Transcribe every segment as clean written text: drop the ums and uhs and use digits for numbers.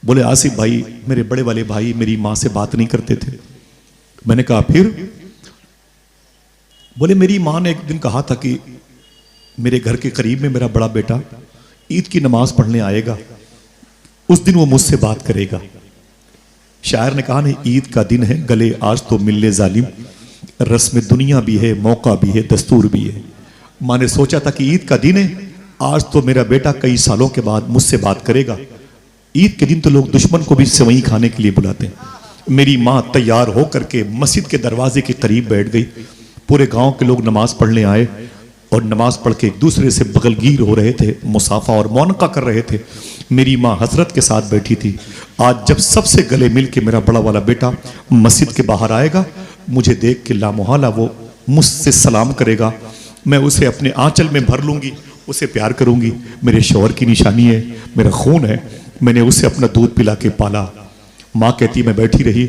बोले आसिफ भाई, मेरे बड़े वाले भाई मेरी माँ से बात नहीं करते थे। मैंने कहा फिर? बोले मेरी माँ ने एक दिन कहा था कि मेरे घर के करीब में मेरा बड़ा बेटा ईद की नमाज पढ़ने आएगा, उस दिन वो मुझसे बात करेगा। शायर ने कहा नहीं, ईद का दिन है गले आज तो मिलने जालिम, रस्म दुनिया भी है मौका भी है दस्तूर भी है। माँ ने सोचा था कि ईद का दिन है, आज तो मेरा बेटा कई सालों के बाद मुझसे बात करेगा। ईद के दिन तो लोग दुश्मन को भी सेवई खाने के लिए बुलाते हैं। मेरी माँ तैयार होकर के मस्जिद के दरवाजे के करीब बैठ गई। पूरे गांव के लोग नमाज पढ़ने आए और नमाज पढ़ के एक दूसरे से बगलगीर हो रहे थे, मुसाफा और मौनका कर रहे थे। मेरी माँ हसरत के साथ बैठी थी। आज जब सबसे गले मिल के मेरा बड़ा वाला बेटा मस्जिद के बाहर आएगा, मुझे देख के लामोहला वो मुझसे सलाम करेगा, मैं उसे अपने आंचल में भर लूंगी, उसे प्यार करूंगी। मेरे शौहर की निशानी है, मेरा खून है, मैंने उसे अपना दूध पिला के पाला। माँ कहती मैं बैठी रही।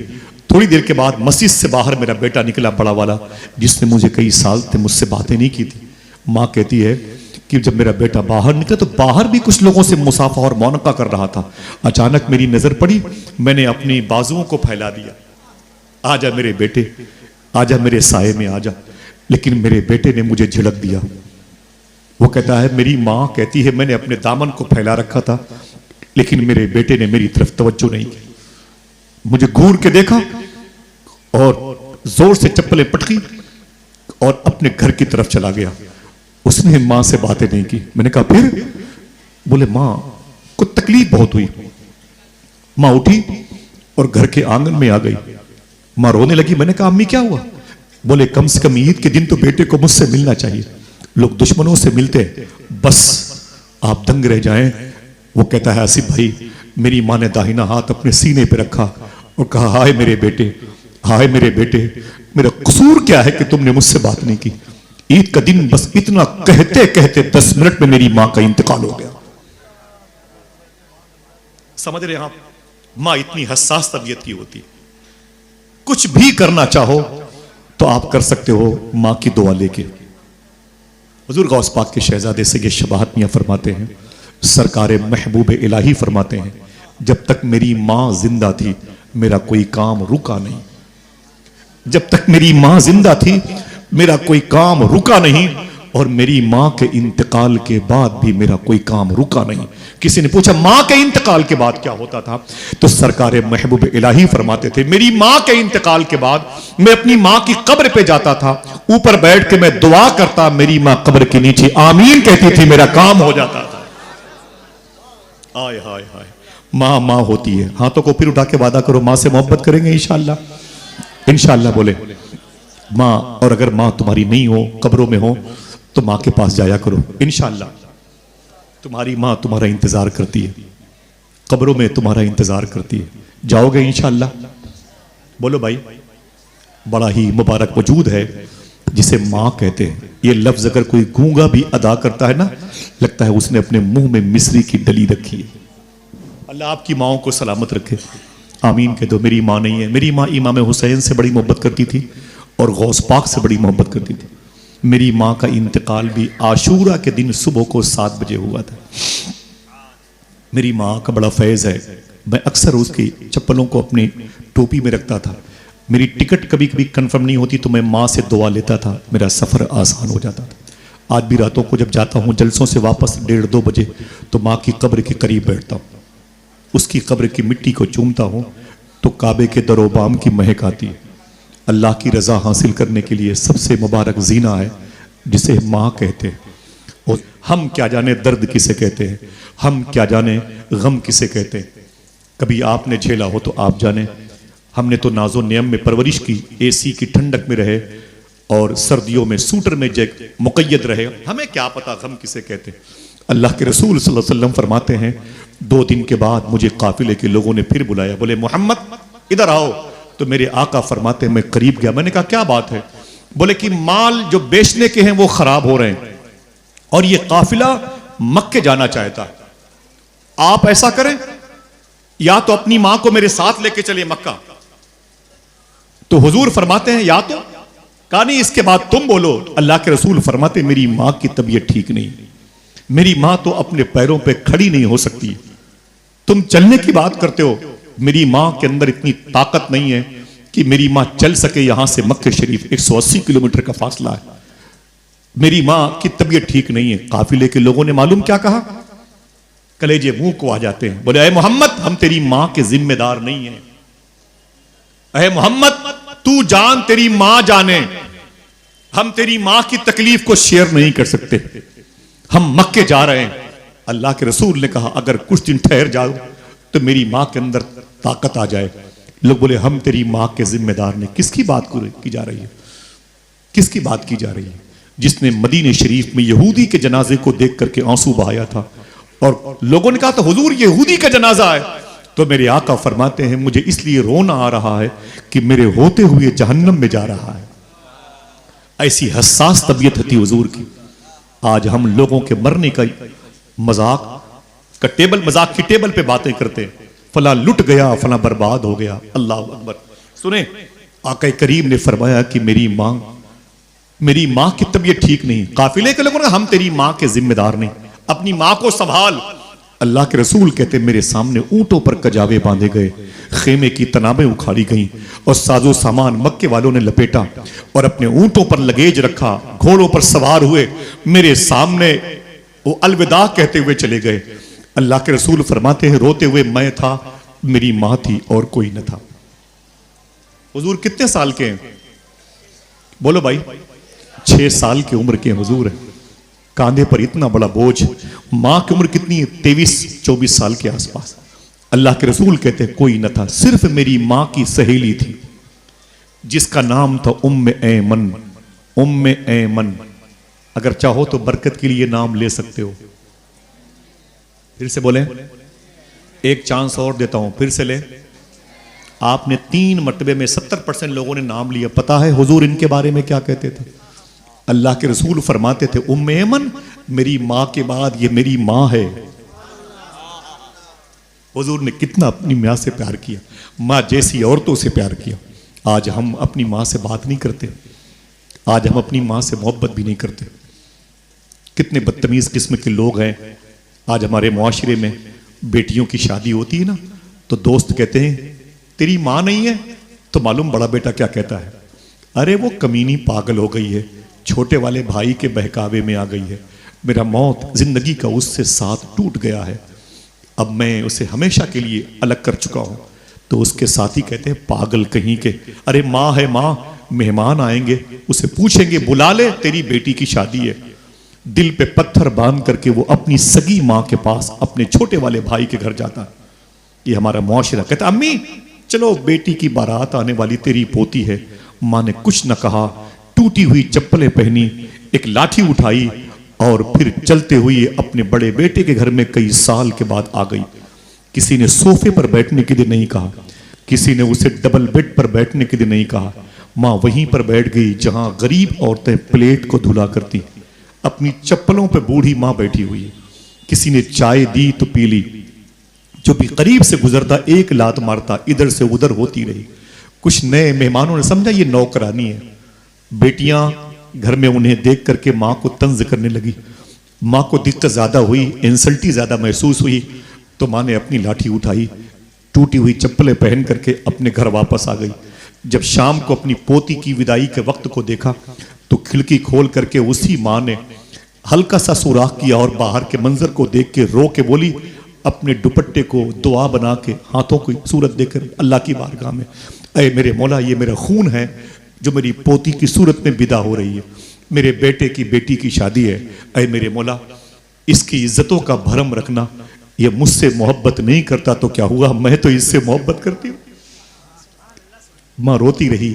थोड़ी देर के बाद मस्जिद से बाहर मेरा बेटा निकला, बड़ा वाला, जिसने मुझे कई साल से मुझसे बातें नहीं की थी। माँ कहती है कि जब मेरा बेटा बाहर निकला तो बाहर भी कुछ लोगों से मुसाफा और मौनका कर रहा था। अचानक मेरी नजर पड़ी, मैंने अपनी बाजुओं को फैला दिया, आजा मेरे बेटे, आजा मेरे साये में आजा। लेकिन मेरे बेटे ने मुझे झिड़क दिया। वो कहता है मेरी माँ कहती है मैंने अपने दामन को फैला रखा था, लेकिन मेरे बेटे ने मेरी तरफ तवज्जो नहीं की। मुझे घूर के देखा और जोर से चप्पलें पटकी और अपने घर की तरफ चला गया। उसने मां से बातें नहीं की। मैंने कहा फिर? बोले मां को तकलीफ बहुत हुई। मां उठी और घर के आंगन में आ गई। मां रोने लगी। मैंने कहा अम्मी क्या हुआ? बोले कम से कम ईद के दिन तो बेटे को मुझसे मिलना चाहिए, लोग दुश्मनों से मिलते हैं, बस आप दंग रह जाएं। वो कहता है आसिफ भाई, मेरी मां ने दाहिना हाथ अपने सीने पे रखा और कहा हाय मेरे बेटे, हाय मेरे बेटे, मेरा कसूर क्या है कि तुमने मुझसे बात नहीं की? ईद का दिन बस इतना कहते कहते 10 मिनट में मेरी मां का इंतकाल हो गया। समझ रहे हैं आप? मां इतनी हसास तबीयत की होती है। कुछ भी करना चाहो तो आप कर सकते हो मां की दुआ लेके। हुजूर गौस पाक के शहजादे से ये शबाहत मियां फरमाते हैं, सरकारे महबूब इलाही फरमाते हैं, जब तक मेरी मां जिंदा थी मेरा कोई काम रुका नहीं। जब तक मेरी मां जिंदा थी मेरा कोई काम रुका नहीं, और मेरी मां के इंतकाल के बाद भी मेरा कोई काम रुका नहीं। किसी ने पूछा मां के इंतकाल के बाद क्या होता था? तो सरकारे महबूब इलाही फरमाते थे, मेरी मां के इंतकाल के बाद मैं अपनी मां की कब्र पे जाता था, ऊपर बैठ के मैं दुआ करता, मेरी मां कब्र के नीचे आमीन कहती थी, मेरा काम हो जाता था। आय हाय हाय, मां मां होती है। हाथों को फिर उठा के वादा करो मां से मोहब्बत करेंगे इंशाअल्लाह। इंशाअल्लाह बोले मां, और अगर मां तुम्हारी नहीं हो, कब्रों में हो, तो मां के पास जाया करो इंशाअल्लाह। तुम्हारी मां तुम्हारा इंतजार करती है, कब्रों में तुम्हारा इंतजार करती है। जाओगे इंशाअल्लाह? बोलो भाई। बड़ा ही मुबारक वजूद है जिसे मां कहते हैं। ये लफ्ज अगर कोई गूंगा भी अदा करता है ना, लगता है उसने अपने मुंह में मिस्री की डली रखी है। अल्लाह आपकी माओं को सलामत रखे, आमीन कह दो। मेरी मां नहीं है। मेरी मां इमाम हुसैन से बड़ी मोहब्बत करती थी और गौस पाक से बड़ी मोहब्बत करती थी। मेरी मां का इंतकाल भी आशूरा के दिन सुबह को 7 बजे हुआ था। मेरी मां का बड़ा फैज है। मैं अक्सर उसकी चप्पलों को अपनी टोपी में रखता था। मेरी टिकट कभी कभी कंफर्म नहीं होती तो मैं मां से दुआ लेता था, मेरा सफर आसान हो जाता था। आज भी रातों को जब जाता हूं जलसों से वापस 1:30-2 बजे, तो मां की कब्र के करीब बैठता हूं, उसकी कब्र की मिट्टी को चूमता हूं तो काबे के दरोबाम की महक आती है। अल्लाह की रजा हासिल करने के लिए सबसे मुबारक जीना है जिसे मां कहते हैं। और हम क्या जाने दर्द किसे कहते हैं, हम क्या जाने गम किसे कहते हैं। कभी आपने झेला हो तो आप जाने। हमने तो नाजो नियम में परवरिश की, एसी की ठंडक में रहे और सर्दियों में सूटर में मुक़य्यद रहे, हमें क्या पता गम किसे कहते हैं। अल्लाह के रसूल सल्लल्लाहु अलैहि वसल्लम फरमाते हैं, 2 दिन के बाद मुझे काफिले के लोगों ने फिर बुलाया, बोले मोहम्मद इधर आओ। तो मेरे आका फरमाते हैं मैं करीब गया। मैंने कहा क्या बात है? बोले कि माल जो बेचने के हैं वो खराब हो रहे हैं और ये काफिला मक्के जाना चाहता है। आप ऐसा करें, या तो अपनी मां को मेरे साथ लेके चलिए मक्का। तो हुजूर फरमाते हैं या तो, कहा नहीं इसके बाद तुम बोलो। अल्लाह के रसूल फरमाते मेरी मां की तबीयत ठीक नहीं, मेरी मां तो अपने पैरों पे खड़ी नहीं हो सकती। तुम चलने की बात करते हो, मेरी मां के अंदर इतनी ताकत नहीं है कि मेरी मां चल सके। यहां से मक्के शरीफ 180 किलोमीटर का फासला है। मेरी मां की तबीयत ठीक नहीं है। काफिले के लोगों ने मालूम क्या कहा? कलेजे मुंह को आ जाते हैं। बोले, अरे मोहम्मद, हम तेरी मां के जिम्मेदार नहीं है। अरे मोहम्मद, तू जान तेरी मां जाने, हम तेरी मां की तकलीफ को शेयर नहीं कर सकते। हम मक्के जा रहे हैं। अल्लाह के रसूल ने कहा, अगर कुछ दिन ठहर जाओ तो मेरी मां के अंदर ताकत आ जाए। लोग बोले, हम तेरी मां के जिम्मेदार नहीं। किसकी बात की जा रही है? किसकी बात की जा रही है? जिसने मदीने शरीफ में यहूदी के जनाजे को देख करके आंसू बहाया था और लोगों ने कहा तो हुजूर यहूदी का जनाजा है। तो मेरे आका फरमाते हैं, मुझे इसलिए रोना आ रहा है कि मेरे होते हुए जहन्नम में जा रहा है। ऐसी हसास तबीयत थी हुजूर की। आज हम लोगों के मरने का मजाक की टेबल पे बातें करते हैं। फला लुट गया, फला बर्बाद हो गया। अल्लाह अकबर। सुने, आका करीम ने फरमाया कि मेरी मां की तबीयत ठीक नहीं। काफिले के लोगों ने, हम तेरी मां के जिम्मेदार नहीं, अपनी मां को संभाल। अल्लाह के रसूल कहते, मेरे सामने ऊंटों पर कजावे बांधे गए, खेमे की तनाबें उखाड़ी गईं और साजो सामान मक्के वालों ने लपेटा और अपने ऊंटों पर लगेज रखा, घोड़ों पर सवार हुए, मेरे सामने वो अलविदा कहते हुए चले गए। अल्लाह के रसूल फरमाते हैं, रोते हुए मैं था, मेरी मां थी और कोई न था। हुजूर कितने साल के हैं? बोलो भाई। 6 साल की उम्र के हुजूर है। कांधे पर इतना बड़ा बोझ। मां की उम्र कितनी है? 23-24 साल के आसपास। अल्लाह के रसूल कहते हैं, कोई न था, सिर्फ मेरी मां की सहेली थी जिसका नाम था उम्मे ऐमन। उम्मे ऐमन, अगर चाहो तो बरकत के लिए नाम ले सकते हो। फिर से बोले, एक चांस और देता हूं, फिर से ले। आपने 3 मरतबे में 70% लोगों ने नाम लिया। पता है हुजूर इनके बारे में क्या कहते थे? अल्लाह के रसूल फरमाते थे, उम्मे ऐमन मेरी मां के बाद ये मेरी मां है। हुजूर ने कितना अपनी मां से प्यार किया, मां जैसी औरतों से प्यार किया। आज हम अपनी मां से बात नहीं करते, आज हम अपनी मां से मोहब्बत भी नहीं करते। कितने बदतमीज किस्म के लोग हैं। आज हमारे मुआशरे में बेटियों की शादी होती है ना, तो दोस्त कहते हैं तेरी मां नहीं है, तो मालूम बड़ा बेटा क्या कहता है? अरे वो कमीनी पागल हो गई है, छोटे वाले भाई के बहकावे में आ गई है, मेरा मौत जिंदगी का उससे साथ टूट गया है, अब मैं उसे हमेशा के लिए अलग कर चुका हूं। तो उसके साथी कहते हैं, पागल कहीं के, अरे मां है मां, मेहमान आएंगे उसे पूछेंगे, बुला ले, तेरी बेटी की शादी है। दिल पे पत्थर बांध करके वो अपनी सगी मां के पास अपने छोटे वाले भाई के घर जाता है। ये हमारा मुआशरा। कहता, अम्मी चलो बेटी की बारात आने वाली, तेरी पोती है। मां ने कुछ न कहा, टूटी हुई चप्पलें पहनी, एक लाठी उठाई और फिर चलते हुए अपने बड़े बेटे के घर में कई साल के बाद आ गई। किसी ने सोफे पर बैठने के लिए नहीं कहा, किसी ने उसे डबल बेड पर बैठने के लिए नहीं कहा। मां वहीं पर बैठ गई जहां गरीब औरतें प्लेट को धुला करती। अपनी चप्पलों पर बूढ़ी मां बैठी हुई है। किसी ने चाय दी तो पी ली, जो भी करीब से गुजरता एक लात मारता, इधर से उधर होती रही। कुछ नए मेहमानों ने समझा ये नौकरानी है। बेटियां घर में उन्हें देख करके मां को तंज करने लगी। मां को दिक्कत ज्यादा हुई, इंसल्टी ज्यादा महसूस हुई, तो मां ने अपनी लाठी उठाई, टूटी हुई चप्पलें पहन करके अपने घर वापस आ गई। जब शाम को अपनी पोती की विदाई के वक्त को देखा तो खिड़की खोल करके उसी मां ने हल्का सा सुराख किया और बाहर के मंजर को देख के रो के बोली, अपने दुपट्टे को दुआ बना के हाथों की सूरत देकर अल्लाह की बारगाह में, अरे मेरे मौला, ये मेरा खून है जो मेरी पोती की सूरत में विदा हो रही है, मेरे बेटे की बेटी की शादी है, अरे मेरे मौला इसकी इज्जतों का भरम रखना। ये मुझसे मोहब्बत नहीं करता तो क्या हुआ, मैं तो इससे मोहब्बत करती हूं। मां रोती रही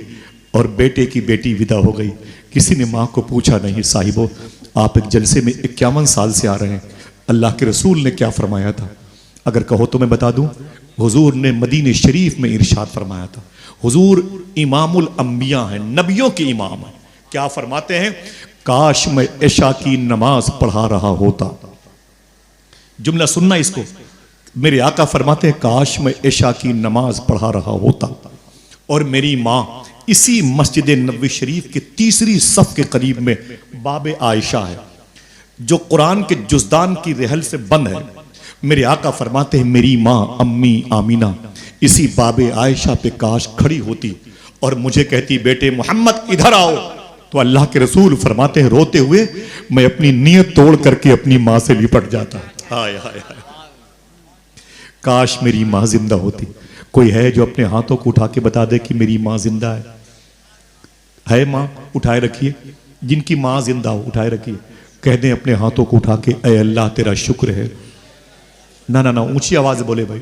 और बेटे की बेटी विदा हो गई। किसी ने मां को पूछा नहीं, साहिबो आप एक जलसे में 51 साल से आ रहे हैं, अल्लाह के रसूल ने क्या फरमाया था? अगर कहो तो मैं बता दूं, हुजूर ने मदीने शरीफ में इरशाद फरमाया था। हुजूर इमामुल अंबिया हैं, नबियों के इमाम हैं। क्या फरमाते हैं? काश मैं इशा की नमाज पढ़ा रहा होता। जुमला सुनना इसको, मेरे आका फरमाते हैं, काश मैं इशा की नमाज पढ़ा रहा होता और मेरी मां इसी मस्जिद नबवी शरीफ के तीसरी सफ के करीब में बाबे आयशा है, जो कुरान के जुज़दान की रहल से बंद है। मेरे आका फरमाते हैं मेरी माँ अम्मी आमीना इसी बाबे आयशा पे काश खड़ी होती और मुझे कहती बेटे मोहम्मद इधर आओ, तो अल्लाह के रसूल फरमाते हैं रोते हुए मैं अपनी नीयत तोड़ करके अपनी माँ से लिपट जाता। हाय हाय हाय, काश मेरी माँ जिंदा होती। कोई है जो अपने हाथों को उठा के बता दे कि मेरी माँ जिंदा है माँ? उठाए रखिए, जिनकी माँ जिंदा हो उठाए रखिए, कह दें अपने हाथों को उठा के ऐ अल्लाह तेरा शुक्र है। ना ना ना, ऊंची आवाज बोले भाई,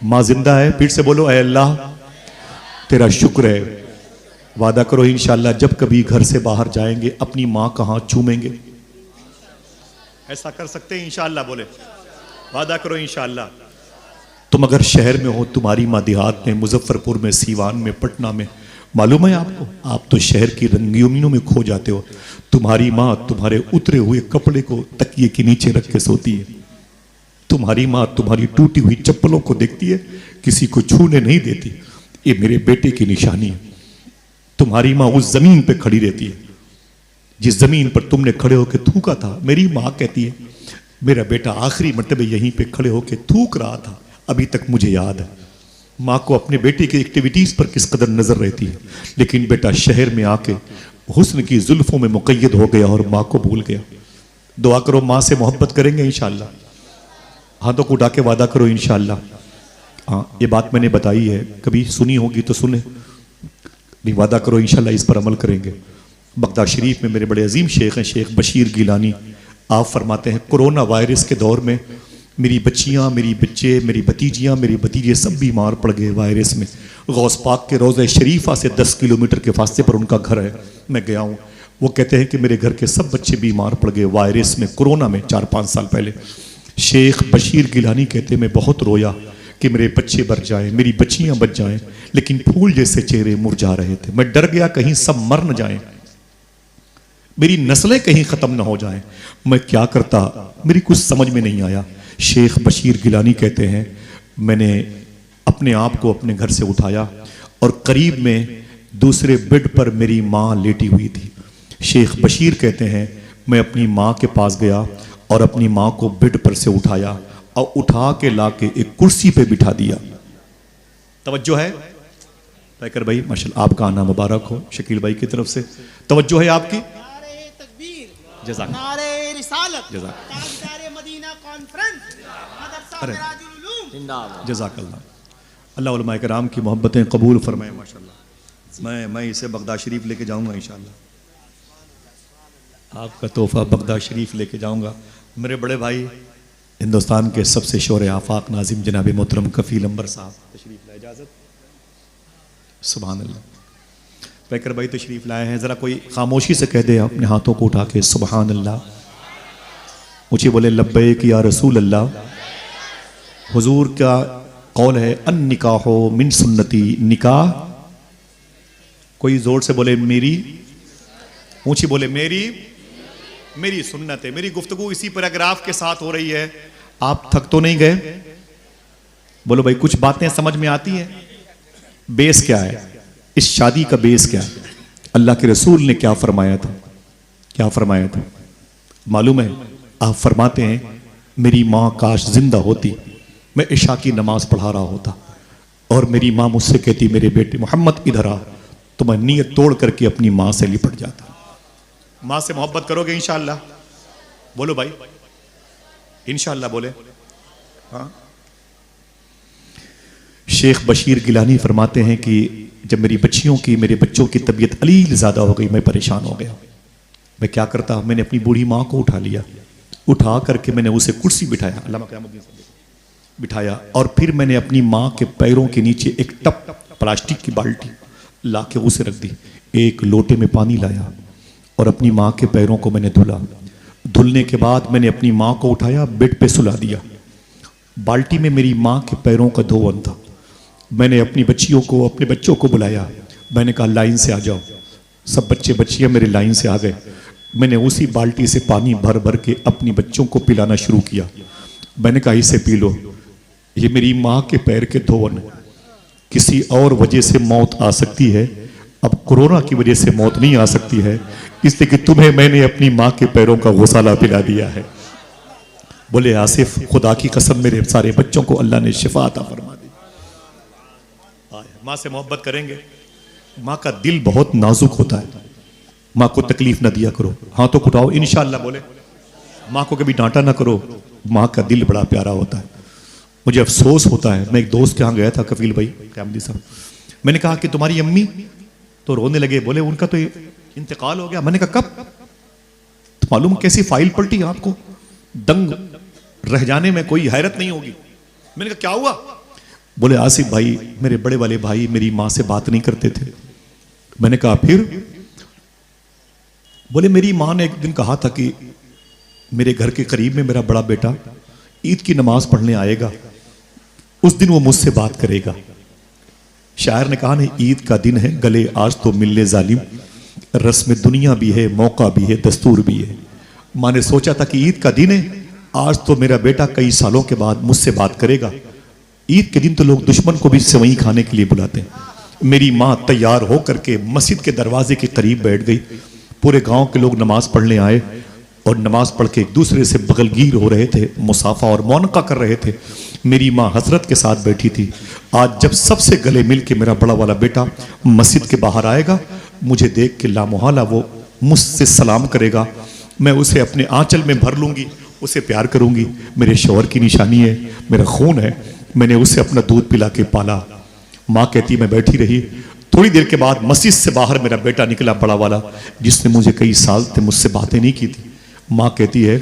माँ जिंदा है, फिर से बोलो ऐ अल्लाह तेरा शुक्र है। वादा करो इंशाअल्लाह जब कभी घर से बाहर जाएंगे अपनी माँ का हाथ चूमेंगे। ऐसा कर सकते हैं इंशाअल्लाह? बोले वादा करो इंशाअल्लाह। तुम अगर शहर में हो, तुम्हारी माँ देहात में, मुजफ्फरपुर में, सीवान में, पटना में, मालूम है आपको, आप तो शहर की रंगीनों में खो जाते हो। तुम्हारी माँ तुम्हारे उतरे हुए कपड़े को तकिए के नीचे रख के सोती है। तुम्हारी माँ तुम्हारी टूटी हुई चप्पलों को देखती है, किसी को छूने नहीं देती। ये मेरे बेटे की निशानी है। तुम्हारी माँ उस जमीन पे खड़ी रहती है जिस जमीन पर तुमने खड़े होकर थूका था। मेरी माँ कहती है मेरा बेटा आखिरी मर्तबे यहीं पे खड़े होकर थूक रहा था, अभी तक मुझे याद है। माँ को अपने बेटे की एक्टिविटीज पर किस कदर नजर रहती है, लेकिन बेटा शहर में आके हुस्न की जुल्फों में मुक़य्यद हो गया और माँ को भूल गया। दुआ करो माँ से मोहब्बत करेंगे इंशाअल्लाह। हाथों को उठा के वादा करो इंशाअल्लाह। हाँ, ये बात मैंने बताई है, कभी सुनी होगी तो सुने, नहीं वादा करो इंशाअल्लाह इस पर अमल करेंगे। बगदाद शरीफ में मेरे बड़े अजीम शेख हैं, शेख बशीर गिलानी, आप फरमाते हैं कोरोना वायरस के दौर में मेरी बच्चियां, मेरी बच्चे, मेरी भतीजियां, मेरी भतीजे सब बीमार पड़ गए वायरस में। गौस पाक के रोज़े शरीफा से 10 किलोमीटर के फासले पर उनका घर है, मैं गया हूँ। वो कहते हैं कि मेरे घर के सब बच्चे बीमार पड़ गए वायरस में, कोरोना में, 4-5 साल पहले। शेख बशीर गिलानी कहते मैं बहुत रोया कि मेरे बच्चे बच जाएं, मेरी बच्चियां बच जाएं, लेकिन फूल जैसे चेहरे मुरझा रहे थे। मैं डर गया कहीं सब मर न जाएं, मेरी नस्लें कहीं खत्म ना हो जाएं। मैं क्या करता, मेरी कुछ समझ में नहीं आया। शेख बशीर गिलानी कहते हैं मैंने अपने आप को अपने घर से उठाया और करीब में दूसरे बेड पर मेरी माँ लेटी हुई थी। शेख बशीर कहते हैं मैं अपनी माँ के पास गया और अपनी माँ को बेड पर से उठाया और उठा के ला के एक कुर्सी पे बिठा दिया। तवज्जो है पैकर भाई, माशाल्लाह आपका आना मुबारक हो। शकील भाई की तरफ से तवज्जो है आपकी। जज़ाक जज़ाकल्लाह। अल्लाह उलमाए कराम की मोहब्बतें कबूल फरमाए माशाल्लाह। मैं इसे बगदाद शरीफ लेके जाऊंगा इंशाअल्लाह, आपका तोहफा बगदाद शरीफ लेके जाऊंगा। मेरे बड़े भाई हिंदुस्तान के सबसे शोर आफाक नाजिम जनाब मोहतरम कफील अंबर साहब तशरीफ लाए, इजाज़त। सुभान अल्लाह। पैकर भाई तशरीफ लाए हैं, ज़रा कोई खामोशी से कह दे अपने हाथों को उठा के सुभान अल्लाह। मुझे बोले लब्बैक या रसूल अल्लाह। हुजूर का कौल है अन निकाहो मिन सुन्नती, निकाह कोई जोर से बोले मेरी, ऊंची बोले मेरी सुन्नत है। मेरी गुफ्तगू इसी पैराग्राफ के साथ हो रही है। आप थक तो नहीं गए? बोलो भाई कुछ बातें समझ में आती हैं। बेस क्या है इस शादी का, बेस क्या है? अल्लाह के रसूल ने क्या फरमाया था, क्या फरमाया था मालूम है? आप फरमाते हैं मेरी माँ काश जिंदा होती, मैं इशा की नमाज पढ़ा रहा होता और मेरी माँ मुझसे कहती मेरे बेटे मोहम्मद इधर आ, तो मैं नीयत तोड़ करके अपनी माँ से लिपट जाता। माँ से मोहब्बत करोगे इंशाअल्लाह? बोलो भाई इंशाअल्लाह बोले। हाँ, शेख बशीर गिलानी फरमाते हैं कि जब मेरी बच्चियों की, मेरे बच्चों की तबीयत अलील ज्यादा हो गई, मैं परेशान हो गया। मैं क्या करता, मैंने अपनी बूढ़ी माँ को उठा लिया, उठा करके मैंने उसे कुर्सी बिठाया, अल्लामा क़यामुद्दीन साहब बिठाया, और फिर मैंने अपनी माँ के पैरों के नीचे एक टप प्लास्टिक की बाल्टी ला के उसे रख दी। एक लोटे में पानी लाया और अपनी माँ के पैरों को मैंने धुला। धुलने के बाद मैंने अपनी माँ को उठाया, बेड पे सुला दिया। बाल्टी में मेरी माँ के पैरों का धोवन था। मैंने अपनी बच्चियों को, अपने बच्चों को बुलाया, मैंने कहा लाइन से आ जाओ। सब बच्चे बच्चियाँ मेरे लाइन से आ गए। मैंने उसी बाल्टी से पानी भर भर के अपनी बच्चों को पिलाना शुरू किया। मैंने कहा इसे पी लो, ये मेरी माँ के पैर के धोवन। किसी और वजह से मौत आ सकती है, अब कोरोना की वजह से मौत नहीं आ सकती है, इसलिए कि तुम्हें मैंने अपनी माँ के पैरों का गौसाला पिला दिया है। बोले आसिफ, खुदा की कसम मेरे सारे बच्चों को अल्लाह ने शिफा अता फरमा दी। माँ से मोहब्बत करेंगे। माँ का दिल बहुत नाजुक होता है, माँ को तकलीफ ना दिया करो, हाथों को उठाओ इंशाअल्लाह बोले। माँ को कभी डांटा ना करो, माँ का दिल बड़ा प्यारा होता है। मुझे अफसोस होता है, मैं एक दोस्त के यहाँ गया था, कफील भाई कैमदी साहब, मैंने कहा कि तुम्हारी अम्मी, तो रोने लगे, बोले उनका तो इंतकाल हो गया। मैंने कहा कब? तो मालूम कैसी फाइल पलटी, आपको दंग रह जाने में कोई हैरत नहीं होगी। मैंने कहा क्या हुआ? बोले आसिफ भाई, मेरे बड़े वाले भाई मेरी माँ से बात नहीं करते थे। मैंने कहा फिर? बोले मेरी माँ ने एक दिन कहा था कि मेरे घर के करीब में मेरा बड़ा बेटा ईद की नमाज पढ़ने आएगा, उस दिन वो मुझसे बात करेगा। शायर ने कहा ना, ईद का दिन है गले आज तो मिलने जालिम, रस्म दुनिया भी है मौका भी है दस्तूर भी है। माँ ने सोचा था कि ईद का दिन है, आज तो मेरा बेटा कई सालों के बाद मुझसे बात करेगा। ईद के दिन तो लोग दुश्मन को भी सेवई खाने के लिए बुलाते हैं। मेरी माँ तैयार होकर के मस्जिद के दरवाजे के करीब बैठ गई। पूरे गांव के लोग नमाज पढ़ने आए और नमाज पढ़ के एक दूसरे से बगलगीर हो रहे थे, मुसाफा और मौनका कर रहे थे। मेरी माँ हजरत के साथ बैठी थी। आज जब सबसे गले मिल के मेरा बड़ा वाला बेटा मस्जिद के बाहर आएगा, मुझे देख के लामोहला वो मुझसे सलाम करेगा, मैं उसे अपने आंचल में भर लूंगी, उसे प्यार करूंगी। मेरे शौहर की निशानी है, मेरा खून है, मैंने उसे अपना दूध पिला के पाला। माँ कहती मैं बैठी रही। थोड़ी देर के बाद मस्जिद से बाहर मेरा बेटा निकला, बड़ा वाला, जिसने मुझे कई साल से मुझसे बातें नहीं की थी। माँ कहती है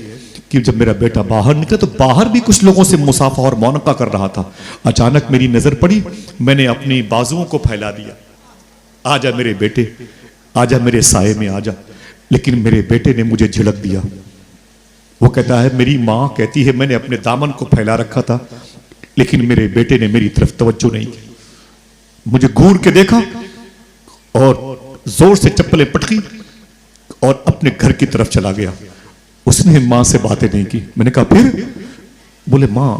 कि जब मेरा बेटा बाहर निकला तो बाहर भी कुछ लोगों से मुसाफा और मौनका कर रहा था। अचानक मेरी नजर पड़ी, मैंने अपनी बाजुओं को फैला दिया, आजा मेरे बेटे, आजा मेरे साये में आजा। लेकिन मेरे बेटे ने मुझे झिड़क दिया। वो कहता है, मेरी माँ कहती है मैंने अपने दामन को फैला रखा था, लेकिन मेरे बेटे ने मेरी तरफ तवज्जो नहीं की। मुझे घूर के देखा और जोर से चप्पलें पटकी और अपने घर की तरफ चला गया। उसने मां से बातें नहीं की। मैंने कहा फिर? बोले मां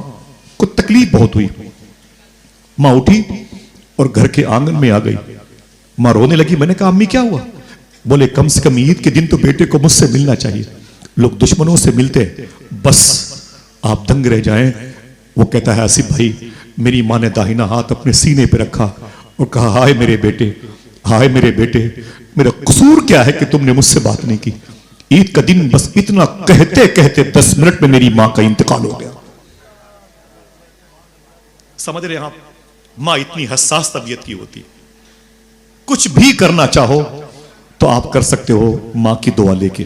को तकलीफ बहुत हुई। मां उठी और घर के आंगन में आ गई। मां रोने लगी। मैंने कहा अम्मी क्या हुआ? बोले कम से कम ईद के दिन तो बेटे को मुझसे मिलना चाहिए, लोग दुश्मनों से मिलते हैं, बस आप दंग रह जाएं। वो कहता है आसिफ भाई, मेरी मां ने दाहिना हाथ अपने सीने पे रखा और कहा हाय मेरे बेटे, हाय मेरे बेटे, मेरा कसूर क्या है कि तुमने मुझसे बात नहीं की? ईद का दिन बस इतना कहते कहते 10 मिनट में मेरी मां का इंतकाल हो गया। समझ रहे हैं आप? मां इतनी हसास तबीयत की होती है। कुछ भी करना चाहो तो आप कर सकते हो मां की दुआ लेके।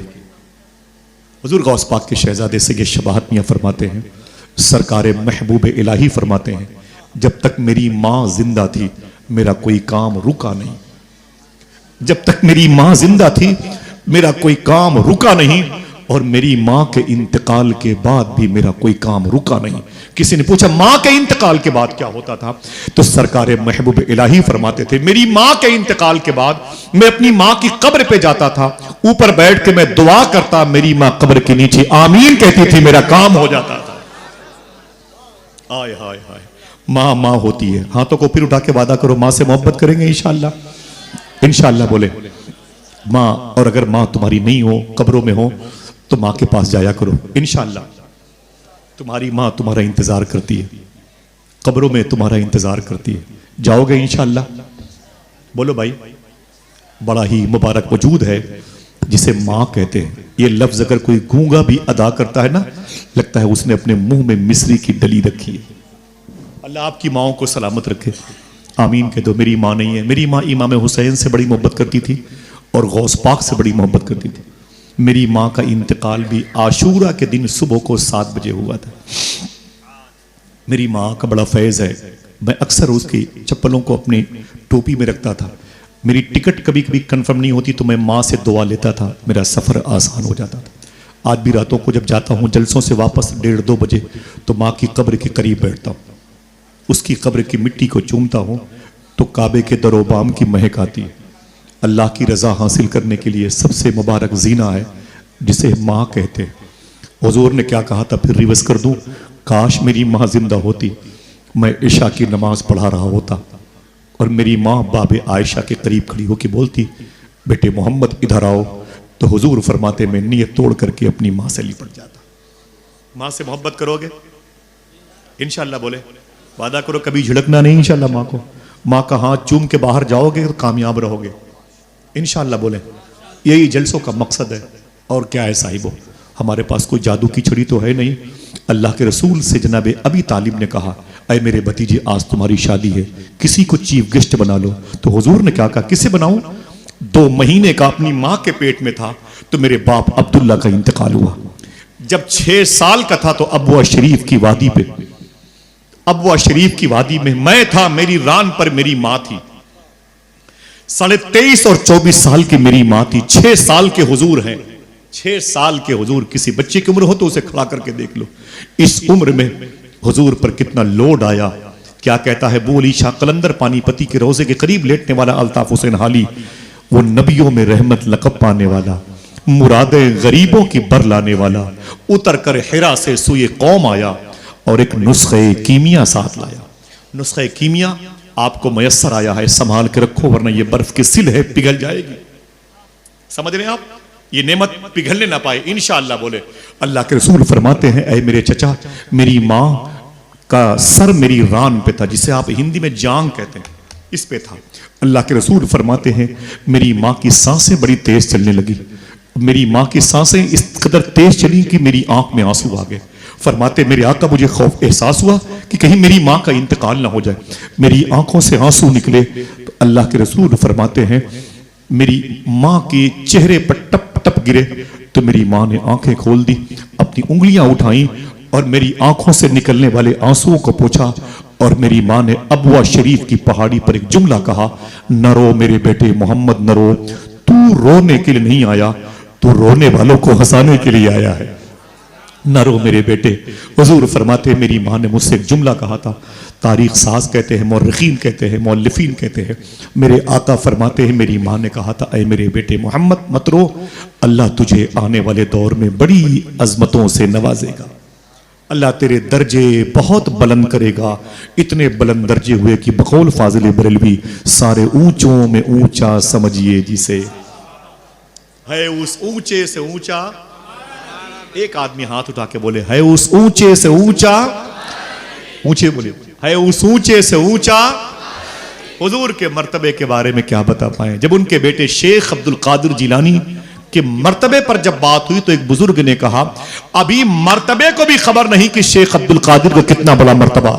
हुजूर गौस पाक के शहजादे सैयद शबाहत मियां फरमाते हैं, सरकारे महबूब इलाही फरमाते हैं, जब तक मेरी मां जिंदा थी मेरा कोई काम रुका नहीं। जब तक मेरी मां जिंदा थी मेरा कोई काम रुका नहीं, और मेरी मां के इंतकाल के बाद भी मेरा कोई काम रुका नहीं। किसी ने पूछा मां के इंतकाल के बाद क्या होता था? तो सरकारे महबूब इलाही फरमाते थे, मेरी मां के इंतकाल के बाद मैं अपनी मां की कब्र पे जाता था, ऊपर बैठ के मैं दुआ करता, मेरी मां कब्र के नीचे आमीन कहती थी, मेरा काम हो जाता था। आय हाय हाय, मां मां होती है। हाथों को फिर उठा के वादा करो, मां से मोहब्बत करेंगे इंशाअल्लाह। इंशाअल्लाह बोले मां। और अगर मां तुम्हारी नहीं हो, कब्रों में हो, तो मां के पास जाया करो इंशाअल्लाह। तुम्हारी मां तुम्हारा इंतजार करती है, कब्रों में तुम्हारा इंतजार करती है। जाओगे इंशाअल्लाह? बोलो भाई। बड़ा ही मुबारक वजूद है जिसे मां कहते हैं। ये लफ्ज अगर कोई गूंगा भी अदा करता है ना, लगता है उसने अपने मुंह में मिस्री की डली रखी है। अल्लाह आपकी माओं को सलामत रखे, आमीन कह दो। मेरी मां नहीं है। मेरी मां इमाम हुसैन से बड़ी मोहब्बत करती थी और गौस पाक से बड़ी मोहब्बत करती थी। मेरी मां का इंतकाल भी आशूरा के दिन सुबह को 7 बजे हुआ था। मेरी मां का बड़ा फैज है। मैं अक्सर उसकी चप्पलों को अपनी टोपी में रखता था। मेरी टिकट कभी कभी कंफर्म नहीं होती तो मैं मां से दुआ लेता था, मेरा सफर आसान हो जाता था। आज भी रातों को जब जाता हूं जलसों से वापस 1:30-2 बजे, तो मां की कब्र के करीब बैठता हूं, उसकी कब्र की मिट्टी को चूमता हूं तो काबे के दरोबाम की महक आती है। अल्लाह की रजा हासिल करने के लिए सबसे मुबारक जीना है जिसे माँ कहते हैं। हुजूर ने क्या कहा था, फिर रिवर्स कर दूं, काश मेरी माँ जिंदा होती, मैं इशा की नमाज पढ़ा रहा होता और मेरी माँ बाबे आयशा के करीब खड़ी होकर बोलती, बेटे मोहम्मद इधर आओ, तो हुजूर फरमाते मैं नीयत तोड़ करके अपनी माँ से लिपट जाता। माँ से मोहब्बत करोगे इंशाल्लाह? बोले वादा करो कभी झिड़कना नहीं इंशाल्लाह माँ को। माँ का हाथ चूम के बाहर जाओगे तो कामयाब रहोगे इंशाल्लाह। बोले यही जलसों का मकसद है। और क्या है साहिबो, हमारे पास कोई जादू की छड़ी तो है नहीं। अल्लाह के रसूल से जनाब अबी तालिब ने कहा, अय मेरे भतीजे आज तुम्हारी शादी है, किसी को चीफ गेस्ट बना लो। तो हुजूर ने क्या कहा, किसे बनाऊं? 2 महीने का अपनी माँ के पेट में था तो मेरे बाप अब्दुल्ला का इंतकाल हुआ। जब 6 साल का था तो अबवा शरीफ की वादी पे, अबवा शरीफ की वादी में मैं था, मेरी रान पर मेरी माँ थी। 23.5 और 24 साल की मेरी माँ थी। 6 साल के हुजूर हैं, 6 साल के हुजूर। किसी बच्चे की उम्र हो तो उसे खड़ा करके देख लो, इस उम्र में हुजूर पर कितना लोड आया। क्या कहता है बू अली शाह कलंदर पानीपति के रोजे के करीब लेटने वाला अल्ताफ हुसैन हाली, वो नबियों में रहमत लकब पाने वाला, मुरादे गरीबों की बर लाने वाला, उतर कर हिरा से सुए कौम आया और एक नुस्खे कीमिया साथ लाया। नुस्खे कीमिया आपको मयसर आया है, संभाल के रखो वरना ये बर्फ की सिल है, पिघल जाएगी। समझ रहे हैं आप? ये नेमत पिघलने ना पाए इंशाअल्लाह। बोले अल्लाह के रसूल फरमाते हैं, ऐ मेरे चचा, मेरी माँ का सर मेरी रान पे था, जिसे आप हिंदी में जांग कहते हैं, इस पे था। अल्लाह के रसूल फरमाते हैं, मेरी माँ की सांसें बड़ी तेज चलने लगी। मेरी माँ की सांसें इस कदर तेज चली कि मेरी आंख में आंसू आ गए। फरमाते मेरे आका मुझे खौफ एहसास हुआ कि कहीं मेरी माँ का इंतकाल ना हो जाए। मेरी आंखों से आंसू निकले तो अल्लाह के रसूल फरमाते हैं, मेरी माँ के चेहरे पर टप टप गिरे तो मेरी माँ ने आंखें खोल दी, अपनी उंगलियां उठाई और मेरी आंखों से निकलने वाले आंसुओं को पोंछा। और मेरी माँ ने अबवा शरीफ की पहाड़ी पर एक जुमला कहा, न रो मेरे बेटे मोहम्मद, न रो, तू रोने के लिए नहीं आया, तू रोने वालों को हंसाने के लिए आया है। न रो मेरे बेटे। हुजूर फरमाते मेरी माँ ने मुझसे एक जुमला कहा था, तारीख साज कहते हैं, मौरखीन कहते हैं, मौलिफीन कहते हैं। मेरे आका फरमाते हैं मेरी माँ ने कहा था, ऐ मेरे बेटे मोहम्मद मत रो, अल्लाह तुझे आने वाले दौर में बड़ी अजमतों से नवाजेगा, अल्लाह तेरे दर्जे बहुत बुलंद करेगा। इतने बुलंद दर्जे हुए कि बकौल फाजिल बरेलवी, सारे ऊंचों में ऊंचा समझिए जिसे है उस ऊंचे से ऊंचा। एक आदमी हाथ उठा के बोले, है उस ऊंचे से ऊंचा, ऊंचे बोले, है उस ऊंचे से ऊंचा। हुजूर के मर्तबे के बारे में क्या बता पाए। जब उनके बेटे शेख अब्दुल कादिर जिलानी के मर्तबे पर जब बात हुई तो एक बुजुर्ग ने कहा, अभी मर्तबे को भी खबर नहीं कि शेख अब्दुल कादिर को कितना बड़ा मर्तबा,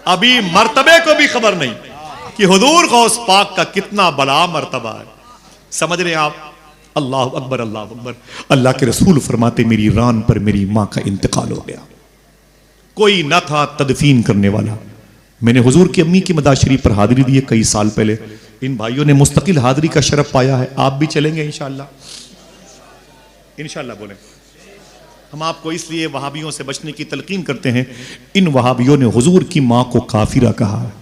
अभी मर्तबे को भी खबर नहीं कि हुजूर गौस पाक का कितना बड़ा मर्तबा है। समझ रहे हैं आप? अल्लाह अकबर, अल्लाह अकबर। अल्लाह के रसूल फरमाते मेरी रान पर मेरी माँ का इंतकाल हो गया, कोई न था तदफीन करने वाला। मैंने हुजूर की अम्मी की मदार शरीफ पर हाजिरी दी है कई साल पहले। इन भाइयों ने मुस्तकिल हाजिरी का शरफ पाया है। आप भी चलेंगे इंशाअल्लाह, इंशाअल्लाह। बोले हम आपको इसलिए वहाबियों से बचने की तलकीन करते हैं, इन वहाबियों ने हुजूर की माँ को काफिरा कहा है।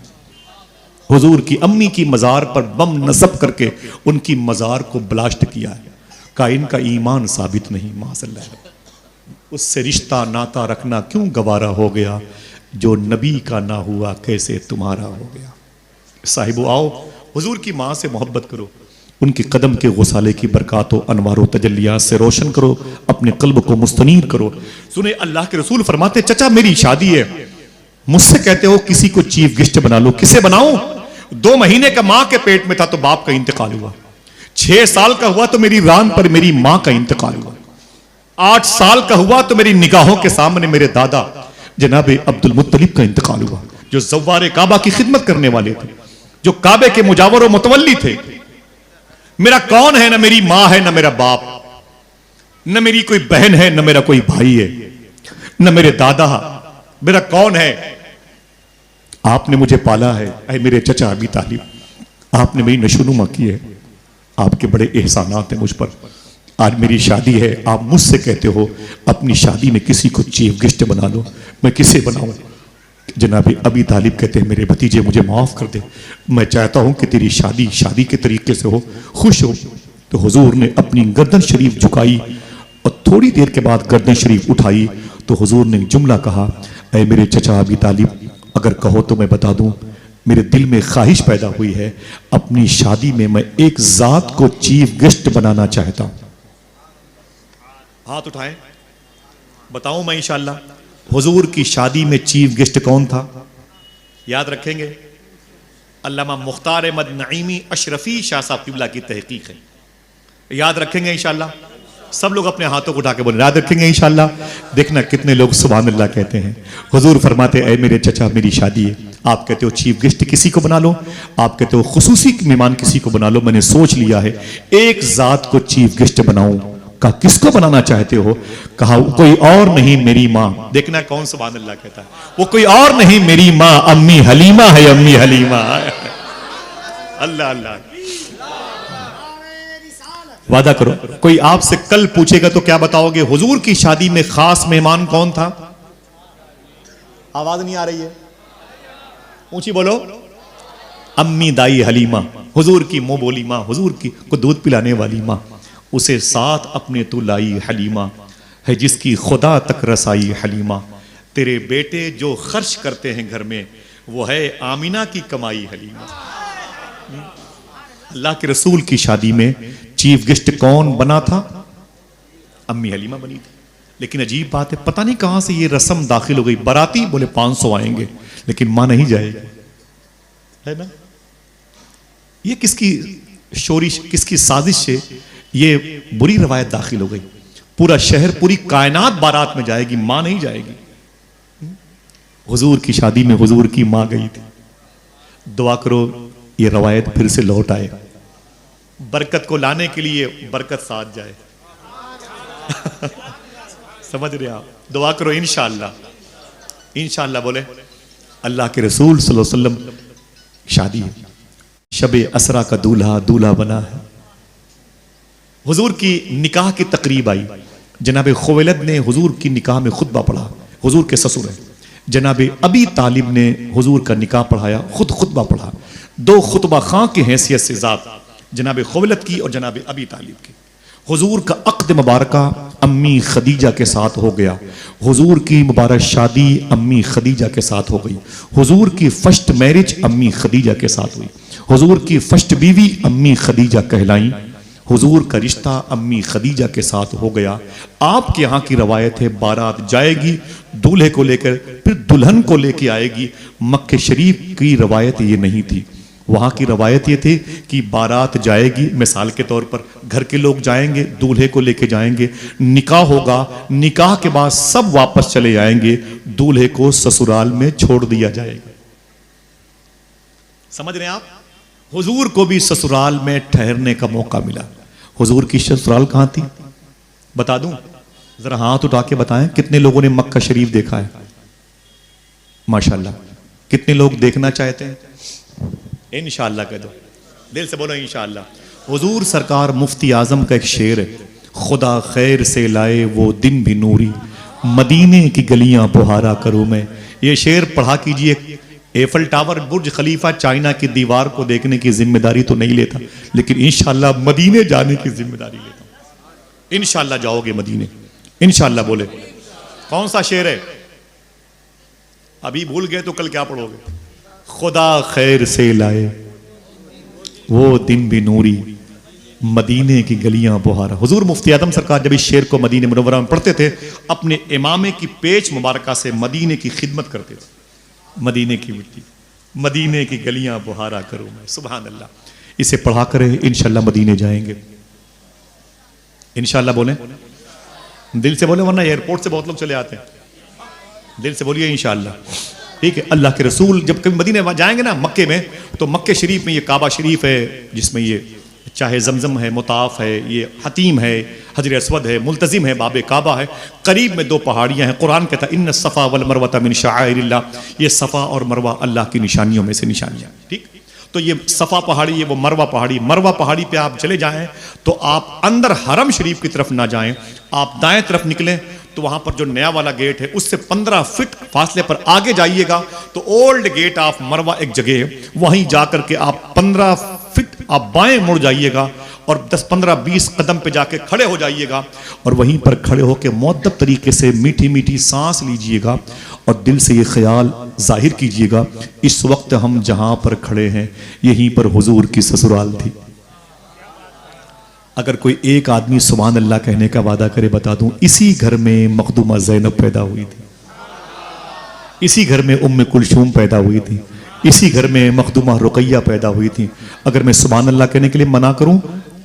हुजूर की अम्मी की मजार पर बम नस्ब करके उनकी मजार को ब्लास्ट किया है। का इनका ईमान साबित नहीं, माज़अल्लाह। उससे रिश्ता नाता रखना क्यों गवारा हो गया, जो नबी का ना हुआ कैसे तुम्हारा हो गया। साहिबो आओ, हुजूर की माँ से मोहब्बत करो, उनके कदम के गुसाले की बरकातों अनवारों तजल्लियात से रोशन करो, अपने कल्ब को मुस्तनीर करो। सुने अल्लाह के रसूल फरमाते, चचा मेरी शादी है, मुझसे कहते हो किसी को चीफ गेस्ट बना लो, किसे बनाऊं? 2 महीने का माँ के पेट में था तो बाप का इंतकाल हुआ। 6 साल का हुआ तो मेरी रान पर मेरी माँ का इंतकाल हुआ। 8 साल का हुआ तो मेरी निगाहों के सामने मेरे दादा जनाब अब्दुल मुत्तलिब का इंतकाल हुआ, जो ज़व्वारे काबा की खिदमत करने वाले थे, जो काबे के मुजावर और मुतवल्ली थे। मेरा कौन है? ना मेरी माँ है, ना मेरा बाप, न मेरी कोई बहन है, न मेरा कोई भाई है, न मेरे दादा। मेरा कौन है? आपने मुझे पाला है, ऐ मेरे चचा अबी तालिब, आपने मेरी नशोनुमा की है, आपके बड़े एहसानात हैं मुझ पर। आज मेरी शादी है, आप मुझसे कहते हो अपनी शादी में किसी को चीफ गेस्ट बना लो, मैं किसे बनाऊं? जनाब अबी तालिब कहते हैं मेरे भतीजे मुझे माफ कर दे, मैं चाहता हूं कि तेरी शादी शादी के तरीके से हो, खुश हो। तो हुजूर ने अपनी गर्दन शरीफ झुकाई और थोड़ी देर के बाद गर्दन शरीफ उठाई तो हुजूर ने जुमला कहा, ऐ मेरे चचा अबी तालिब, अगर कहो तो मैं बता दूं, मेरे दिल में ख्वाहिश पैदा हुई है, अपनी शादी में मैं एक जात को चीफ गेस्ट बनाना चाहता हूं। हाथ उठाएं, बताऊं मैं इंशाअल्लाह। हुजूर की शादी में चीफ गेस्ट कौन था? याद रखेंगे? अल्लामा मुख्तार अहमद नईमी अशरफी शाह साहब किबला की तहकीक है। याद रखेंगे इंशाअल्लाह। सब लोग अपने हाथों को उठा के बोले याद रखेंगे इंशाअल्लाह। देखना कितने लोग सुभान अल्लाह कहते हैं। हुजूर फरमाते ऐ मेरे चचा मेरी शादी है, आप कहते हो चीफ गेस्ट किसी को बना लो, आप कहते हो खुसूसी मेहमान किसी को बना लो। मैंने सोच लिया है एक जात को चीफ गेस्ट बनाऊं। कहा किसको बनाना चाहते हो? कहा कोई और नहीं मेरी माँ। देखना कौन सुभान अल्लाह कहता है। वो कोई और नहीं मेरी माँ अम्मी हलीमा है, अम्मी हलीमा। अल्लाह अल्लाह। वादा करो कोई आपसे कल पूछेगा तो क्या बताओगे? हुजूर की शादी में खास मेहमान कौन था? आवाज नहीं आ रही है, ऊंची बोलो। अम्मी दाई हलीमा, हुजूर की मुंह बोली मां, हुजूर की को दूध पिलाने वाली मां। उसे साथ अपने तू लाई हलीमा, है जिसकी खुदा तक रसाई हलीमा। तेरे बेटे जो खर्च करते हैं घर में, वो है आमिना की कमाई हलीमा। अल्लाह के रसूल की शादी में चीफ गेस्ट कौन बना था? अम्मी हलीमा बनी थी। लेकिन अजीब बात है, पता नहीं कहां से ये रस्म दाखिल हो गई। बाराती बोले 500 आएंगे, लेकिन मां नहीं जाएगी, है ना? ये किसकी शोरिश, किसकी साजिश से ये बुरी रवायत दाखिल हो गई? पूरा शहर, पूरी कायनात बारात में जाएगी, मां नहीं जाएगी। हुजूर की शादी में हुजूर की मां गई थी। दुआ करो ये रवायत फिर से लौट आए, बरकत को लाने के लिए बरकत साथ जाए। समझ रहे आप? दुआ करो इंशाअल्लाह। इंशाअल्लाह बोले। अल्लाह के रसूल सल्लल्लाहु अलैहि वसल्लम शादी है, शबे असरा का दूल्हा दूल्हा बना है। हुजूर की निकाह की तकरीब आई। जनाब खुवैलद ने हुजूर की निकाह में खुतबा पढ़ा। हुजूर के ससुर है। जनाब अबी तालिब ने हुजूर का निकाह पढ़ाया, खुद खुतबा पढ़ा। दो खुतबा खां की हैसियत से जात, जनाब खुवैलद की और जनाब अबी तालिब की। हुजूर का अक़्द मुबारका अम्मी खदीजा के साथ हो गया। हुजूर की मुबारक शादी अम्मी खदीजा के साथ हो गई। हुजूर की फर्स्ट मैरिज अम्मी खदीजा के साथ हुई। हुजूर की फर्स्ट बीवी अम्मी खदीजा कहलाई। हुजूर का रिश्ता अम्मी खदीजा के साथ हो गया। आपके यहाँ की रवायत है बारात जाएगी, दूल्हे को लेकर फिर दुल्हन को लेके आएगी। मक्के शरीफ की रवायत ये नहीं थी। वहाँ की रवायत ये थी कि बारात जाएगी, मिसाल के तौर पर घर के लोग जाएंगे, दूल्हे को लेके जाएंगे, निकाह होगा, निकाह के बाद सब वापस चले जाएंगे, दूल्हे को ससुराल में छोड़ दिया जाएगा। समझ रहे हैं आप? हुजूर को भी ससुराल में ठहरने का मौका मिला। हुजूर की ससुराल कहां थी बता दूं? जरा हाथ उठा के बताएं कितने लोगों ने मक्का शरीफ देखा है? माशाल्लाह। कितने लोग देखना चाहते हैं? इंशाअल्लाह कह दो, दिल से बोलो इंशाअल्लाह। हुजूर सरकार मुफ्ती आजम का एक शेर है, खुदा खैर से लाए वो दिन भी नूरी, मदीने की गलियां बुहारा करूं मैं। ये शेर पढ़ा कीजिए। एफल टावर, बुर्ज खलीफा, चाइना की दीवार को देखने की जिम्मेदारी तो नहीं लेता, लेकिन इंशाअल्लाह मदीने जाने की जिम्मेदारी लेता हूं। इंशाअल्लाह जाओगे मदीने, इंशाअल्लाह। बोले कौन सा शेर है? अभी भूल गए तो कल क्या पढ़ोगे? खुदा खैर से लाए वो दिन भी नूरी, मदीने की गलियां बुहारा। हुजूर मुफ्ती आदम सरकार जब इस शेर को मदीने मुनव्वरा में पढ़ते थे, अपने इमामे की पेच मुबारका से मदीने की खिदमत करते थे। मदीने की मिट्टी, मदीने की गलियां बुहारा करूं मैं। सुभान अल्लाह। इसे पढ़ा करे इंशाअल्लाह मदीने जाएंगे, इंशाअल्लाह। बोले दिल से बोले, वरना एयरपोर्ट से बहुत लोग चले आते हैं। दिल से बोलिए इंशाअल्लाह, ठीक है? अल्लाह के रसूल जब कभी मदीने जाएंगे ना, मक्के में, तो मक्के शरीफ में ये काबा शरीफ है, जिसमें ये चाहे जमजम है, मुताफ है, ये हतीम है, हजर अस्वद है, मुल्तजिम है, बाबे काबा है। करीब में दो पहाड़ियां हैं। कुरान कहता है इन्न सफ़ा वल मरवा मिन शाइरिल्लाह, ये सफ़ा और मरवा अल्लाह की निशानियों में से निशानियां। ठीक, तो ये सफ़ा पहाड़ी, ये वो मरवा पहाड़ी। मरवा पहाड़ी पे आप चले जाएं तो आप अंदर हरम शरीफ की तरफ ना जाएं, आप दाएं तरफ निकलें तो वहां पर जो नया वाला गेट है उससे 15 फीट फासले पर आगे जाइएगा तो ओल्ड गेट ऑफ मरवा एक जगह है, वहीं जाकर के आप 15 फीट आप बाएं मुड़ जाइएगा और 10-15-20 कदम पे जाके खड़े हो जाइएगा और वहीं पर खड़े होकर मुअद्दब तरीके से मीठी मीठी सांस लीजिएगा और दिल से ये ख्याल जाहिर कीजिएगा, इस वक्त हम जहां पर खड़े हैं यहीं पर हुजूर की ससुराल थी। अगर कोई एक आदमी सुभान अल्लाह कहने का वादा करे, बता दूं, इसी घर में मखदूमा ज़ैनब पैदा हुई थी, इसी घर में उम्मे कुलसूम पैदा हुई थी, इसी घर में मखदूमा रुकैया पैदा हुई थी। अगर मैं सुभान अल्लाह कहने के लिए मना करूं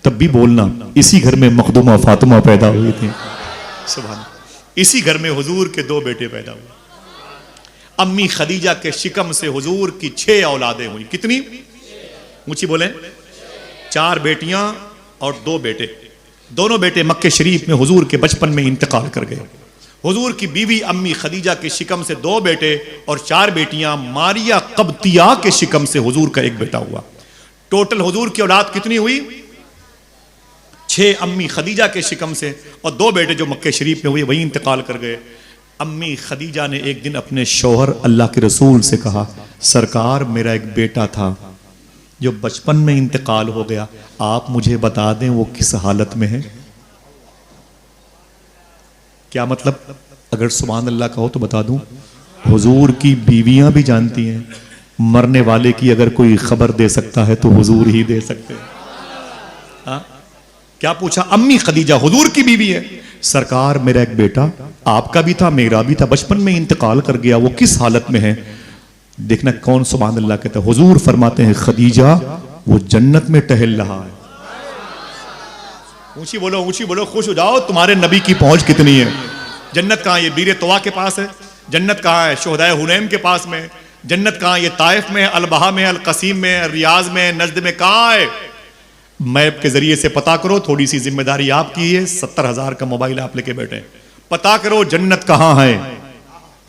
तब भी बोलना, इसी घर में मखदूमा फातिमा पैदा हुई थी। सुभान। इसी घर में हुजूर के 2 बेटे पैदा हुए। अम्मी खदीजा के शिकम से हुजूर की 6 औलादें हुई। कितनी? ऊंची बोले। 4 बेटियां और 2 बेटे। दोनों बेटे मक्के शरीफ में हुजूर के बचपन में इंतकाल कर गए। हुजूर की बीवी अम्मी खदीजा के शिकम से 2 बेटे और 4 बेटियां मारिया कब्तिया के शिकम से हुजूर का 1 बेटा हुआ। टोटल हुजूर की औलाद कितनी हुई? 6 अम्मी खदीजा के शिकम से और 2 बेटे जो मक्के शरीफ में हुए वही इंतकाल कर गए। अम्मी खदीजा ने एक दिन अपने शौहर अल्लाह के रसूल से कहा, सरकार मेरा एक बेटा था जो बचपन में इंतकाल हो गया, आप मुझे बता दें वो किस हालत में है। क्या मतलब? अगर सुभान अल्लाह कहो तो बता दूं, हुजूर की बीवियां भी जानती हैं मरने वाले की अगर कोई खबर दे सकता है तो हुजूर ही दे सकते हैं। हाँ? क्या पूछा? अम्मी खदीजा हुजूर की बीवी है, सरकार मेरा एक बेटा आपका भी था मेरा भी था बचपन में इंतकाल कर गया, वो किस हालत में है। देखना कौन सुभान अल्लाह कहता है। हुजूर फरमाते हैं, खदीजा वो जन्नत में टहल रहा है। ऊंची बोलो, खुश हो जाओ, तुम्हारे नबी की पहुंच कितनी है। जन्नत कहां? ये बीरे तवा के पास है। जन्नत कहां है? शोहदाए हुनैन के पास में। जन्नत कहां? ये ताइफ में, अलबहा में, अलकसीम में, रियाज में, नजद में। कहां है? मैप के जरिए से पता करो। थोड़ी सी जिम्मेदारी आपकी है। 70,000 का मोबाइल आप लेके बैठे, पता करो जन्नत कहां है।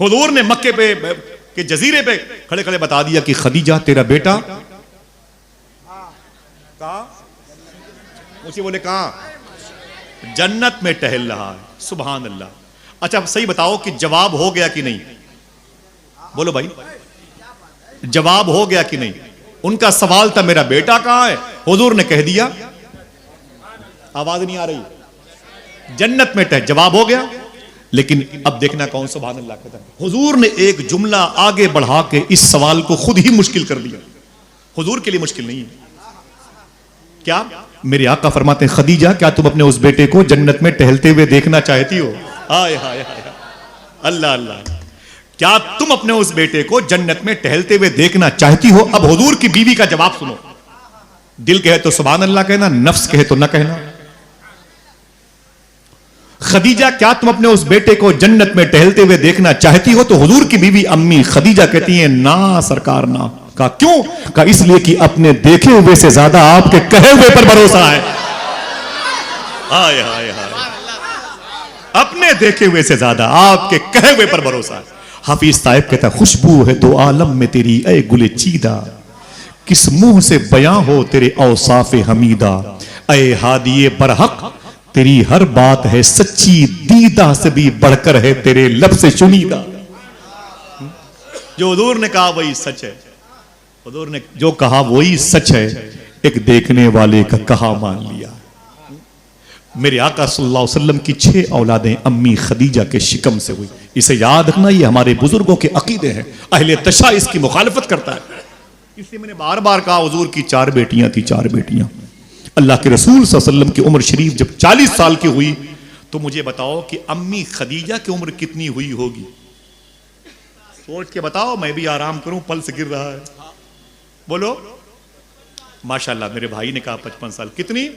हुजूर ने मक्के पे के जजीरे पे खड़े खड़े बता दिया कि खदीजा तेरा बेटा कहां? मुझे बोले कहां? जन्नत में टहल रहा है। सुभान अल्लाह। अच्छा सही बताओ कि जवाब हो गया कि नहीं? बोलो भाई, जवाब हो गया कि नहीं? उनका सवाल था मेरा बेटा कहां है, हुजूर ने कह दिया। आवाज नहीं आ रही? जन्नत में टहल, जवाब हो गया। लेकिन अब देखना कौन सुभान अल्लाह कहता है। हुजूर ने एक जुमला आगे बढ़ा के इस सवाल को खुद ही मुश्किल कर दिया। हुजूर के लिए मुश्किल नहीं है। क्या? मेरे आका फरमाते हैं, खदीजा क्या तुम अपने उस बेटे को जन्नत में टहलते हुए देखना चाहती हो? हाय हाय हाय, अल्लाह अल्लाह। क्या तुम अपने उस बेटे को जन्नत में टहलते हुए देखना चाहती हो? अब हुजूर की बीवी का जवाब सुनो। दिल कहे तो सुभान अल्लाह कहना, नफ्स कहे तो ना कहना। खदीजा क्या तुम अपने उस बेटे को जन्नत में टहलते हुए देखना चाहती हो? तो हुजूर की बीवी अम्मी खदीजा कहती है, ना सरकार ना। कहा क्यों? कहा इसलिए कि अपने देखे हुए से ज्यादा आपके कहे हुए पर भरोसा है। हाय हाय हाय, अपने देखे हुए से ज्यादा आपके कहे हुए पर भरोसा है। हाफिज ताइब कहता, खुशबू है दो आलम में तेरी ए गुले चीदा, किस मुंह से बयां हो तेरे औसाफ हमीदा। ए हादिये बरहक तेरी हर बात है सच्ची, दीदा से भी बढ़कर है तेरे लब से चुनीदा। जो हुजूर ने कहा वही सच है। हुजूर ने जो कहा वही सच है। एक देखने वाले का कहा मान लिया। मेरे आका सल्लल्लाहु अलैहि वसल्लम की 6 औलादें अम्मी खदीजा के शिकम से हुई। इसे याद रखना, ये हमारे बुजुर्गों के अकीदे हैं। अहले तशा इसकी मुखालफत करता है। इसलिए मैंने बार बार कहा, हुजूर की 4 बेटियां थी, 4 बेटियां। अल्लाह के रसूल सल्लल्लाहु अलैहि वसल्लम की उम्र शरीफ जब 40 साल की हुई तो मुझे बताओ कि अम्मी खदीजा की उम्र कितनी हुई होगी? सोच के बताओ, मैं भी आराम करूं, पल्स गिर रहा है। बोलो। माशाल्लाह, मेरे भाई ने कहा 55 साल। कितनी?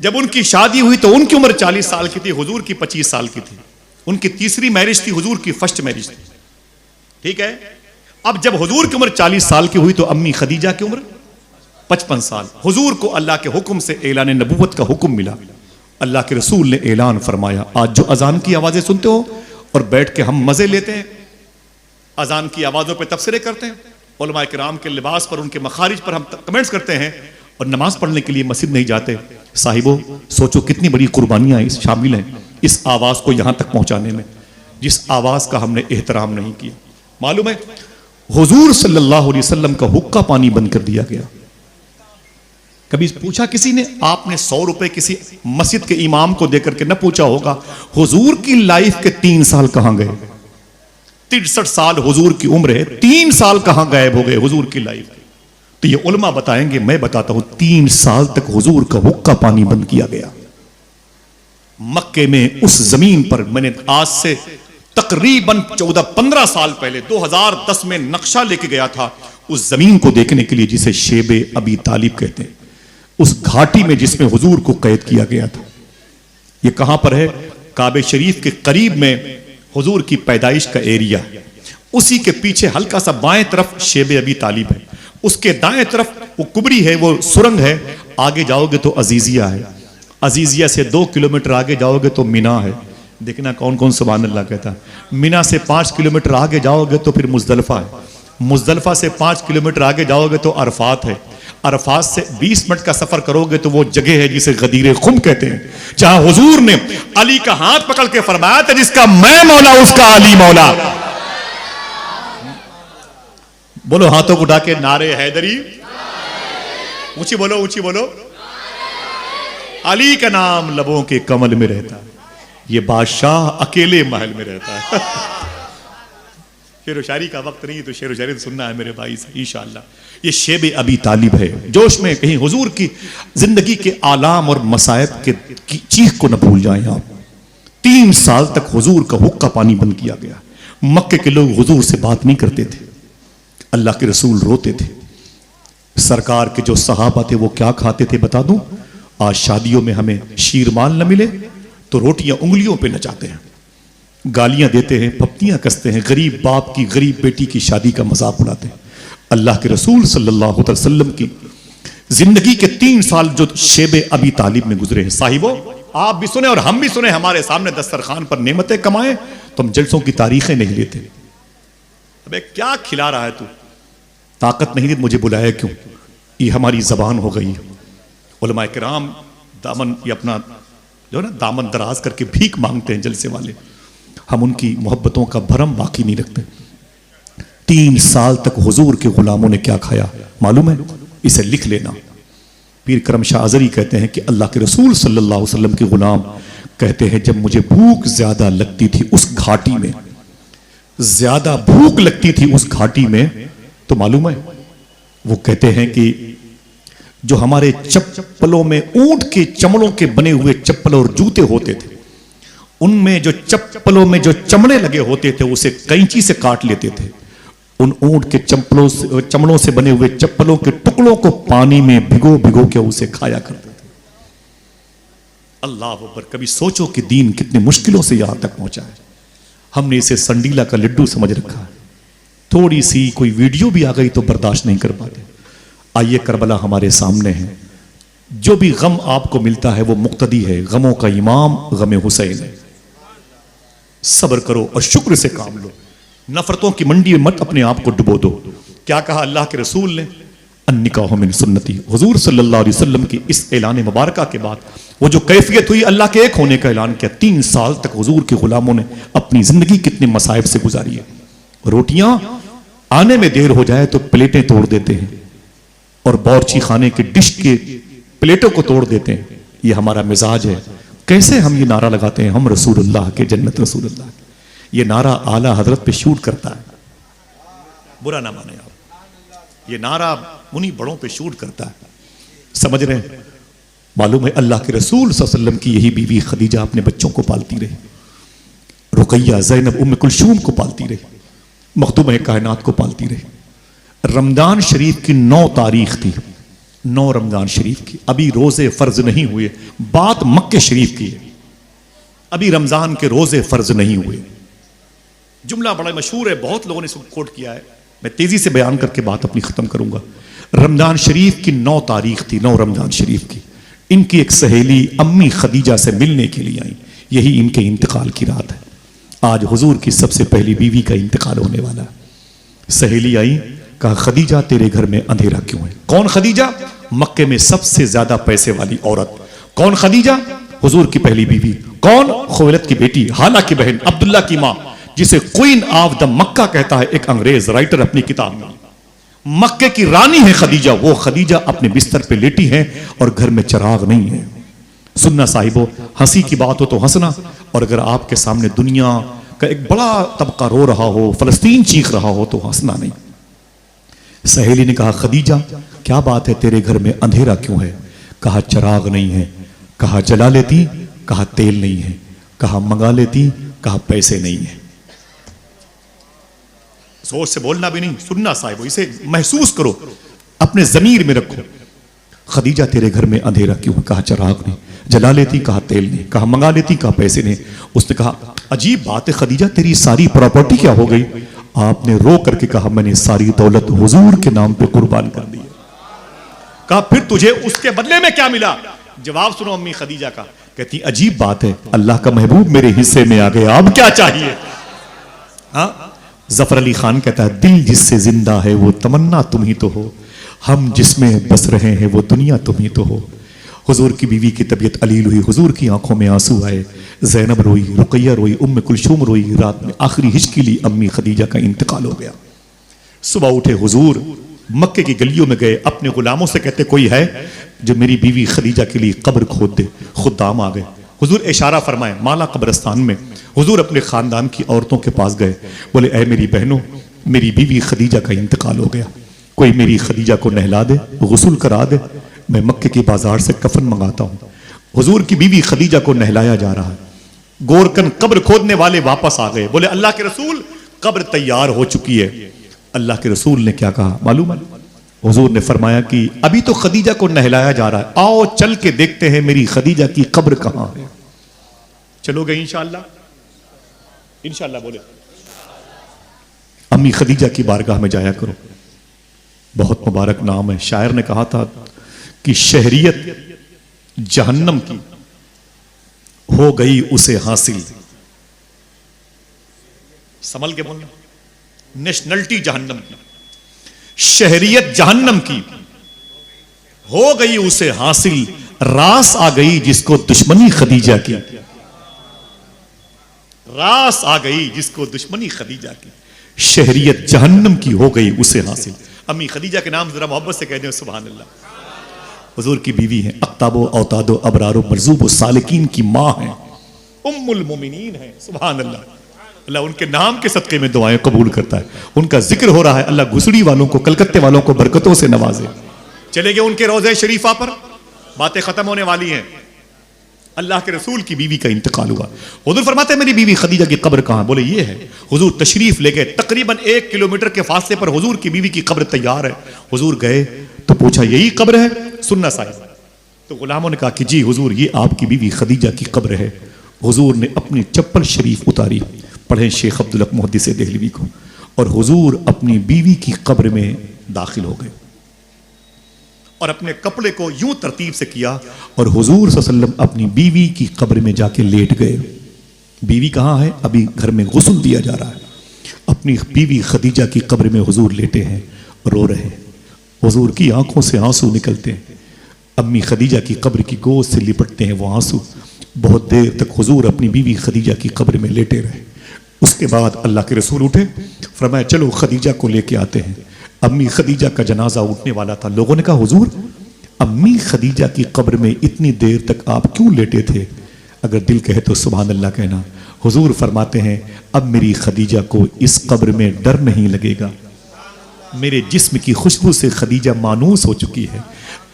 जब उनकी शादी हुई तो उनकी उम्र 40 साल की थी, हुजूर की 25 साल की थी। उनकी तीसरी मैरिज थी, हुजूर की फर्स्ट मैरिज थी। ठीक है। अब जब हुजूर की उम्र 40 साल की हुई तो अम्मी खदीजा की उम्र 55 साल। हुजूर को अल्लाह के हुक्म से ऐलान नबूवत का हुक्म मिला। अल्लाह के रसूल ने ऐलान फरमाया, आज जो अजान की आवाजें सुनते हो और बैठ के हम मजे लेते हैं, अजान की आवाजों पे तफसीरें करते हैं, उलमा किराम के लिबास पर, उनके मखारिज पर हम कमेंट्स करते हैं और नमाज पढ़ने के लिए मस्जिद नहीं जाते। साहिबो सोचो कितनी बड़ी कुर्बानियां इस शामिल हैं इस आवाज को यहां तक पहुंचाने में, जिस आवाज का हमने एहतराम नहीं किया। मालूम है हुजूर सल्लल्लाहु अलैहि वसल्लम का हुक्का पानी बंद कर दिया गया। कभी पूछा किसी ने? आपने 100 रुपए किसी मस्जिद के इमाम को देकर के न पूछा होगा हुजूर की लाइफ के 3 साल कहां गए? 63 साल हुजूर की उम्र है, 3 साल कहां गायब हो गए हुजूर की लाइफ? तो तो ये उलमा बताएंगे, मैं बताता हूं 3 साल तक हुजूर का हुक्का पानी बंद किया गया। मक्के में उस जमीन पर मैंने आज से तकरीबन 14-15 साल पहले 2010 में नक्शा लेके गया था उस जमीन को देखने के लिए जिसे शेबे अबी तालिब कहते हैं, उस घाटी में जिसमें हुजूर को कैद किया गया था। ये कहां पर है? काबे शरीफ के करीब में हुजूर की पैदाइश का एरिया है। उसी के पीछे हल्का सा बाएं तरफ शेबे अबी तालिब है, उसके दाएं तरफ वो कुबरी है, वो सुरंग है। आगे जाओगे तो अजीजिया है, अजीजिया से 2 किलोमीटर आगे जाओगे तो मिना है। देखना कौन कौन सुभान अल्लाह कहता है। मिना से 5 किलोमीटर आगे जाओगे तो फिर मुजदलफा है, मुजदलफा से 5 किलोमीटर आगे जाओगे तो अरफात है, अरफात से 20 मिनट का सफर करोगे तो वो जगह है जिसे गदीर खुम कहते हैं, जहां हुजूर ने अली का हाथ पकड़ के फरमाया था, जिसका मैं मौला उसका अली मौला। बोलो हाथों को उठा के नारे हैदरी, ऊंची बोलो, ऊंची बोलो। अली का नाम लबों के कमल में रहता है, ये बादशाह अकेले महल में रहता है। शेर व शायरी का वक्त नहीं तो शेर व शायरी तो सुनना है मेरे भाई से इंशाअल्लाह। ये शेबे अबी तालिब है, जोश में कहीं हुजूर की जिंदगी के आलाम और मसायब के की चीख को न भूल जाएं आप। 3 साल तक हुजूर का हुक्का पानी बंद किया गया। मक्के के लोग हुजूर से बात नहीं करते थे, अल्लाह के रसूल रोते थे। सरकार के जो सहाबा थे वो क्या खाते थे बता दूं? आज शादियों में हमें शीरमाल न मिले तो रोटियां उंगलियों पे नचाते हैं, गालियां देते हैं, पप्तियां कसते हैं, गरीब बाप की गरीब बेटी की शादी का मजाक उड़ाते हैं। अल्लाह के रसूल सल्लल्लाहु अलैहि वसल्लम की जिंदगी के 3 साल जो शेबे अबी तालिब में गुजरे हैं, साहिबो आप भी सुने और हम भी सुने, हमारे सामने दस्तरखान पर नेमतें कमाए तो हम जलसों की तारीखें नहीं लेते। अबे क्या खिला रहा है तू? ताकत नहीं दी मुझे बुलाया क्यों? ये हमारी जबान हो गई। उलमाए किराम दामन ये अपना जो ना दामन दराज करके भीख मांगते हैं जलसे वाले, हम उनकी मोहब्बतों का भरम बाकी नहीं रखते। 3 साल तक हुजूर के गुलामों ने क्या खाया मालूम है? इसे लिख लेना। पीर करम शाह अज़री कहते हैं कि अल्लाह के रसूल सल्लल्लाहु अलैहि वसल्लम के गुलाम कहते हैं जब मुझे भूख ज्यादा लगती थी उस घाटी में, ज्यादा भूख लगती थी उस घाटी में, तो मालूम है वो कहते हैं कि जो हमारे चप्पलों में ऊंट के चमड़ों के बने हुए चप्पल और जूते होते थे, उनमें जो चप्पलों में जो चमड़े लगे होते थे उसे कैंची से काट लेते थे। उन ऊंट के चमड़ों से बने हुए चप्पलों के टुकड़ों को पानी में भिगो भिगो के उसे खाया करते थे। अल्लाह अकबर। कभी सोचो कि दीन कितनी मुश्किलों से यहां तक पहुंचा है। हमने इसे संडीला का लड्डू समझ रखा है, थोड़ी सी कोई वीडियो भी आ गई तो बर्दाश्त नहीं कर पाते। आइए करबला हमारे सामने है, जो भी गम आपको मिलता है वो मुक्तदी है, गमों का इमाम गम हुसैन है। सब्र करो और शुक्र से काम लो, नफरतों की मंडी में मत अपने आप को डुबो दो। क्या कहा अल्लाह के रसूल ने? अन्निकाहु मिन सुन्नती। हुजूर सल्लल्लाहु अलैहि वसल्लम की इस ऐलान मुबारका के बाद वो जो कैफियत हुई, अल्लाह के एक होने का ऐलान किया। 3 साल तक हुजूर के गुलामों ने अपनी जिंदगी कितने मसाइब से गुजारी है। रोटियां आने में देर हो जाए तो प्लेटें तोड़ देते हैं और बावर्ची खाने के डिश के प्लेटों को तोड़ देते हैं। ये हमारा मिजाज है। कैसे हम ये नारा लगाते हैं, हम रसूलुल्लाह के, जन्नत रसूलुल्लाह के। ये नारा आला हजरत पे शूट करता है, बुरा ना माने आप, ये नारा उन्हीं बड़ों पे शूट करता है। समझ रहे हैं? मालूम है अल्लाह के रसूल सल्लल्लाहु अलैहि वसल्लम की यही बीवी खदीजा अपने बच्चों को पालती रही, रुकैया, ज़ैनब, उम्मे कुलसूम को पालती रही, मखदूम कायनात को पालती रही। रमजान शरीफ की 9 तारीख थी, 9 रमजान शरीफ की। अभी रोजे फर्ज नहीं हुए, बात मक्के शरीफ की है। अभी रमजान के रोजे फर्ज नहीं हुए। जुमला बड़ा मशहूर है, बहुत लोगों ने इसको कोट किया है, मैं तेजी से बयान करके बात अपनी खत्म करूंगा। रमजान शरीफ की 9 तारीख थी, 9 रमजान शरीफ की। इनकी एक सहेली अम्मी खदीजा से मिलने के लिए आई, यही इनके इंतकाल की रात है। आज हुजूर की सबसे पहली बीवी का इंतकाल होने वाला है। सहेली आई, कहा खदीजा तेरे घर में अंधेरा क्यों है? कौन खदीजा? मक्के में सबसे ज्यादा पैसे वाली औरत। कौन खदीजा? हुजूर की पहली बीवी। कौन? खुवैलद की बेटी, हाला की बहन, अब्दुल्ला की मां, जिसे क्वीन ऑफ द मक्का कहता है एक अंग्रेज राइटर अपनी किताब में। मक्के की रानी है खदीजा। वो खदीजा अपने बिस्तर पे लेटी है और घर में चिराग नहीं है। सुनना साहिबो, हंसी की बात हो तो हंसना, और अगर आपके सामने दुनिया का एक बड़ा तबका रो रहा हो, फलस्तीन चीख रहा हो, तो हंसना नहीं। सहेली ने कहा खदीजा क्या बात है, तेरे घर में अंधेरा क्यों है? कहा चिराग नहीं है। कहा जला लेती, कहा तेल नहीं है। कहा मंगा लेती, कहा पैसे नहीं है। जोर से बोलना भी नहीं, सुनना साहिब, इसे महसूस करो, अपने जमीर में रखो। खदीजा तेरे घर में अंधेरा क्यों है? कहा चिराग नहीं। जला लेती, कहा तेल नहीं। कहा मंगा लेती, कहा पैसे नहीं। उसने कहा अजीब बात है खदीजा, तेरी सारी प्रॉपर्टी क्या हो गई? आपने रो करके कहा मैंने सारी दौलत हुजूर के नाम पे कुर्बान कर दी। कहा फिर तुझे उसके बदले में क्या मिला? जवाब सुनो अम्मी खदीजा का, कहती अजीब बात है, अल्लाह का महबूब मेरे हिस्से में आ गया, अब क्या चाहिए? हाँ, जफर अली खान कहता है दिल जिससे जिंदा है वो तमन्ना तुम ही तो हो, हम जिसमें बस रहे हैं वो दुनिया तुम ही तो हो। हुजूर की बीवी की तबीयत अलील हुई, हुजूर की आंखों में आंसू आए। ज़ैनब रोई, रुकैया रोई, उम्मे कुलसूम रोई। रात में आखिरी हिचकी ली, अम्मी खदीजा का इंतकाल हो गया। सुबह उठे हुजूर, मक्के की गलियों में गए, अपने गुलामों से कहते कोई है जो मेरी बीवी खदीजा के लिए कब्र खोद दे। खुदाम आ गए, हुजूर इशारा फरमाए माला कब्रिस्तान में। हुजूर अपने खानदान की औरतों के पास गए, बोले ऐ मेरी बहनों, मेरी बीवी खदीजा का इंतकाल हो गया, कोई मेरी खदीजा को नहला दे, गुस्ल करा दे, मैं मक्के की बाजार से कफन मंगाता हूं। हुजूर की बीवी खदीजा को नहलाया जा रहा है। गोरकन कब्र खोदने वाले वापस आ गए, बोले अल्लाह के रसूल कब्र तैयार हो चुकी है। अल्लाह के रसूल ने क्या कहा मालूम है? हुजूर ने फरमाया कि अभी तो खदीजा को नहलाया जा रहा है, आओ चल के देखते हैं मेरी खदीजा की कब्र कहां है। चलोगे इंशाअल्लाह? इंशाअल्लाह बोले। अम्मी खदीजा की बारगाह में जाया करो, बहुत मुबारक नाम है। शायर ने कहा था कि शहरियत जहन्नम की हो गई उसे हासिल। संभल के बोलना, नेशनलिटी जहन्नम की, शहरियत जहन्नम की हो गई उसे हासिल, रास आ गई जिसको दुश्मनी खदीजा की। रास आ गई जिसको दुश्मनी खदीजा की, शहरियत जहन्नम की हो गई उसे हासिल। अम्मी खदीजा के नाम जरा मोहब्बत से कह दें सुभान अल्लाह। हुजूर की बीवी है, अक्ताबो औतादो अबरारो मरजूबो सालिकीन की माँ है, उम्मुल मोमिनीन है। सुभान अल्लाह, अल्लाह उनके नाम के सदके में दुआएं कबूल करता है। उनका जिक्र हो रहा है, अल्लाह घुसड़ी वालों को, कलकत्ते वालों को बरकतों से नवाजे। चले गए उनके रोज़े शरीफा पर, बातें खत्म होने वाली हैं। अल्लाह के रसूल की बीवी का इंतकाल हुआ। हुजूर फरमाते हैं मेरी बीवी खदीजा की कब्र कहां? बोले ये है। हुजूर तशरीफ ले गए, तकरीबन 1 किलोमीटर के फासले पर हुजूर की बीवी की कब्र तैयार है। हुजूर गए तो पूछा यही कब्र है? सुनना साहिब। तो गुलामों ने कहा कि जी हुजूर ये आपकी बीवी खदीजा की कब्र है। हुजूर ने अपनी चप्पल शरीफ उतारी, पढ़े शेख अब्दुल हक मुहद्दिस देहलवी को, और हुजूर अपनी बीवी की कब्र में दाखिल हो गए और अपने कपड़े को यूं तरतीब से किया और हुजूर सल्लल्लाहु अलैहि वसल्लम अपनी बीवी की कब्र में जाके लेट गए। बीवी कहाँ है? अभी घर में गुस्ल दिया जा रहा है। अपनी बीवी खदीजा की कब्र में हुजूर लेटे हैं, रो रहे हैं। हुजूर की आंखों से आंसू निकलते हैं। अम्मी खदीजा की कब्र की गोद से लिपटते हैं वो आंसू। बहुत देर तक हुजूर अपनी बीवी खदीजा की कब्र में लेटे रहे। उसके बाद अल्लाह के रसूल उठे, फरमाया चलो खदीजा को लेके आते हैं। अम्मी खदीजा का जनाजा उठने वाला था। लोगों ने कहा हुजूर अम्मी खदीजा की कब्र में इतनी देर तक आप क्यों लेटे थे? अगर दिल कहे तो सुभान अल्लाह कहना। हुजूर फरमाते हैं अब मेरी खदीजा को इस कब्र में डर नहीं लगेगा, मेरे जिस्म की खुशबू से खदीजा मानूस हो चुकी है।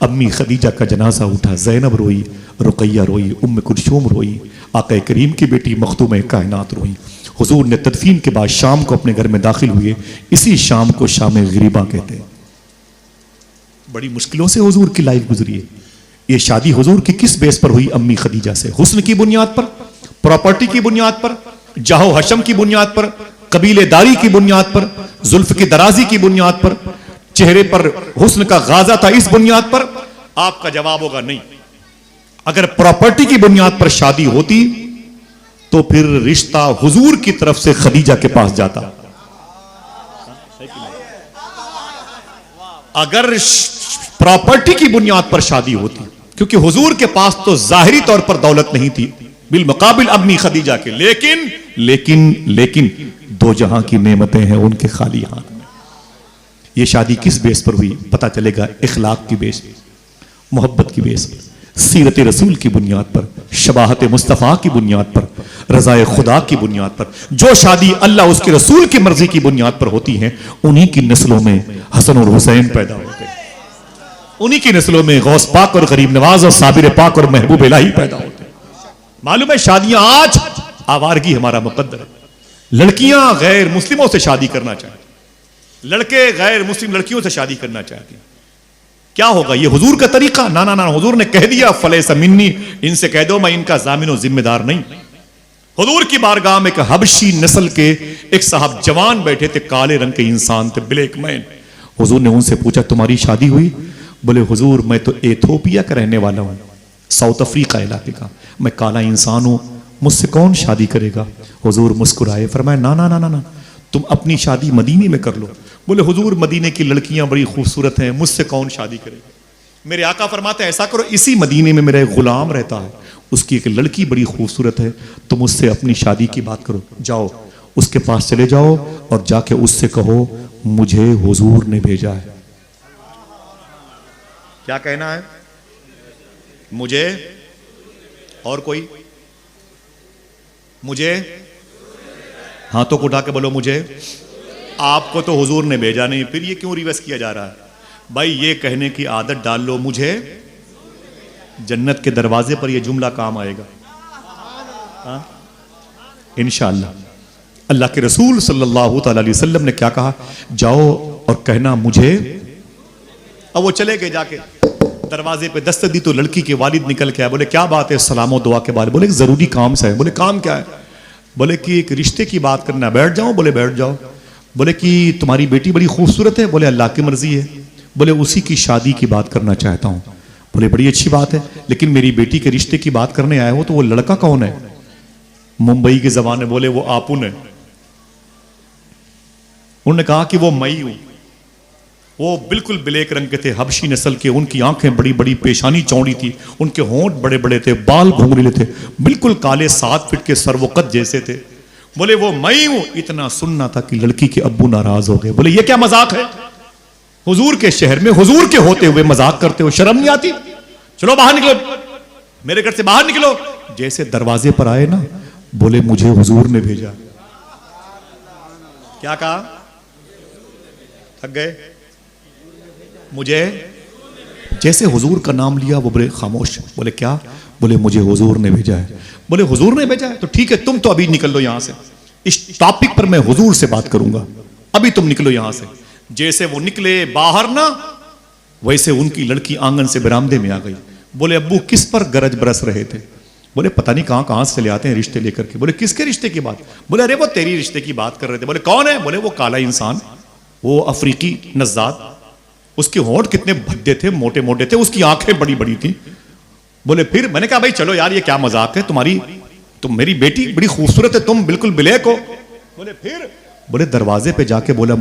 अम्मी खदीजा का जनाजा उठा, ज़ैनब रोई, रुकैया रोई, उम्मे कुलसूम रोई, आका करीम की बेटी मखदूम कायनात रोई। हुजूर ने तदफीन के बाद शाम को अपने घर में दाखिल हुए। इसी शाम को शाम ग़रीबा कहते हैं। बड़ी मुश्किलों से हुजूर की लाइफ गुजरी है। ये शादी हुजूर की किस बेस पर हुई? अम्मी खदीजा से। हुस्न की बुनियाद पर, प्रॉपर्टी की बुनियाद पर, जाहो हशम की बुनियाद पर, कबीलेदारी की बुनियाद पर, जुल्फ की दराजी की बुनियाद पर, चेहरे पर हुस्न का गाजा था, इस बुनियाद पर? आपका जवाब होगा नहीं। अगर प्रॉपर्टी की बुनियाद पर शादी होती तो फिर रिश्ता हुजूर की तरफ से खदीजा के पास जाता। अगर प्रॉपर्टी की बुनियाद पर शादी होती, क्योंकि हुजूर के पास तो जाहिरी तौर पर दौलत नहीं थी बिल मुकाबिल अम्मी खदीजा के, लेकिन लेकिन लेकिन दो जहां की नेमतें हैं उनके खाली हाथ में। यह शादी किस बेस पर हुई? पता चलेगा इखलाक की बेस पर, मोहब्बत की बेस पर, सीरत रसूल की बुनियाद पर, शबाहत मुस्तफ़ा की बुनियाद पर, रज़ाए खुदा की बुनियाद पर। जो शादी अल्लाह उसके रसूल की मर्जी की बुनियाद पर होती है, उन्हीं की नस्लों में हसन और हुसैन पैदा हो गए। उन्हीं की नस्लों में गौस पाक और गरीब नवाज और साबिर पाक और महबूब इलाही पैदा होते हैं। मालूम है शादियां आज आवारगी हमारा मुकद्दर है। लड़कियां गैर मुस्लिमों से शादी करना चाहती, लड़के गैर मुस्लिम लड़कियों से शादी करना चाहते हैं। क्या होगा? ये हुजूर का तरीका? ना ना ना, हुजूर ने कह दिया फलैसा मिन्नी, इनसे कह दो मैं इनका जामिन और जिम्मेदार नहीं। हुजूर की बारगाह में एक हबशी नस्ल के एक साहब जवान बैठे थे, काले रंग के इंसान थे, ब्लैक मैन। हुजूर ने उनसे पूछा तुम्हारी शादी हुई? बोले हुजूर मैं तो एथोपिया का रहने वाला हूं, साउथ अफ्रीका इलाके का, मैं काला इंसान हूं, मुझसे कौन शादी करेगा? हुजूर मुस्कुराए, फरमाया ना ना ना ना ना, तुम अपनी शादी मदीने में कर लो। बोले हुजूर मदीने की लड़कियां बड़ी खूबसूरत हैं, मुझसे कौन शादी करेगा? मेरे आका फरमाते ऐसा करो, इसी मदीने में मेरा एक गुलाम रहता है, उसकी एक लड़की बड़ी खूबसूरत है, तुम उससे अपनी शादी की बात करो। जाओ उसके पास चले जाओ और जाके उससे कहो मुझे हुजूर ने भेजा है। क्या कहना है? मुझे और कोई? मुझे हाथों को उठा के बोलो मुझे। आपको तो हुजूर ने भेजा नहीं, फिर ये क्यों रिवर्स किया जा रहा है? भाई ये कहने की आदत डाल लो मुझे जन्नत के दरवाजे पर ये जुमला काम आएगा इंशाअल्लाह। अल्लाह के रसूल सल्लल्लाहु अलैहि वसल्लम ने क्या कहा? जाओ और कहना मुझे। अब वो चले गए, जाके दरवाजे पे दस्तक दी तो लड़की के वालिद निकल के आए। बोले क्या बात है? सलाम दुआ के बाद। बोले जरूरी काम से है। बोले काम क्या है? बोले कि एक रिश्ते की बात करना। बैठ जाओ। बोले बैठ जाओ। बोले कि तुम्हारी बेटी बड़ी खूबसूरत है। बोले अल्लाह की मर्जी है। बोले उसी की शादी की बात करना चाहता हूं। बोले बड़ी अच्छी बात है, लेकिन मेरी बेटी के रिश्ते की बात करने आए हो तो वो लड़का कौन है? मुंबई के जमाने बोले वो आपुन है। उन्होंने कहा कि वो मई हूं। वो बिल्कुल ब्लैक रंग के थे, हबशी नस्ल के, उनकी आंखें बड़ी बड़ी, पेशानी चौड़ी थी, उनके होंठ बड़े बड़े थे, बाल घुंघरीले थे, बिल्कुल काले 7 फीट के सरवकत जैसे थे। बोले वो मई हूं। इतना सुनना था कि लड़की के अब्बू नाराज हो गए। बोले ये क्या मजाक है? हुजूर के शहर में हुजूर के होते हुए मजाक करते हो, शर्म नहीं आती? चलो बाहर निकलो, मेरे घर से बाहर निकलो। जैसे दरवाजे पर आए ना, बोले मुझे हुजूर ने भेजा। क्या कहा? थक गए? मुझे, जैसे हुजूर का नाम लिया वो बोले खामोश। बोले क्या? बोले मुझे हुजूर ने भेजा है। बोले हुजूर ने भेजा है तो ठीक है, तुम तो अभी निकल लो यहां से, इस टॉपिक पर मैं हुजूर से बात करूंगा, अभी तुम निकलो यहां से। जैसे वो निकले बाहर ना, वैसे उनकी लड़की आंगन से बरामदे में आ गई। बोले अब्बू किस पर गरज बरस रहे थे? बोले पता नहीं कहां कहां से चले आते हैं रिश्ते लेकर के। बोले किसके रिश्ते की बात? बोले अरे वो तेरी रिश्ते की बात कर रहे थे। बोले कौन है? बोले वो काला इंसान, वो अफ्रीकी नज़ाद, उसके होंठ कितने भद्दे थे, मोटे मोटे थे, उसकी आंखें बड़ी बड़ी थी। बोले फिर? मैंने कहा भाई चलो यार ये क्या मजाक है तुम्हारी, तुम मेरी बेटी बड़ी खूबसूरत है, तुम बिल्कुल ब्लैक हो। बोले फिर? बोले दरवाजे पे जाके बोला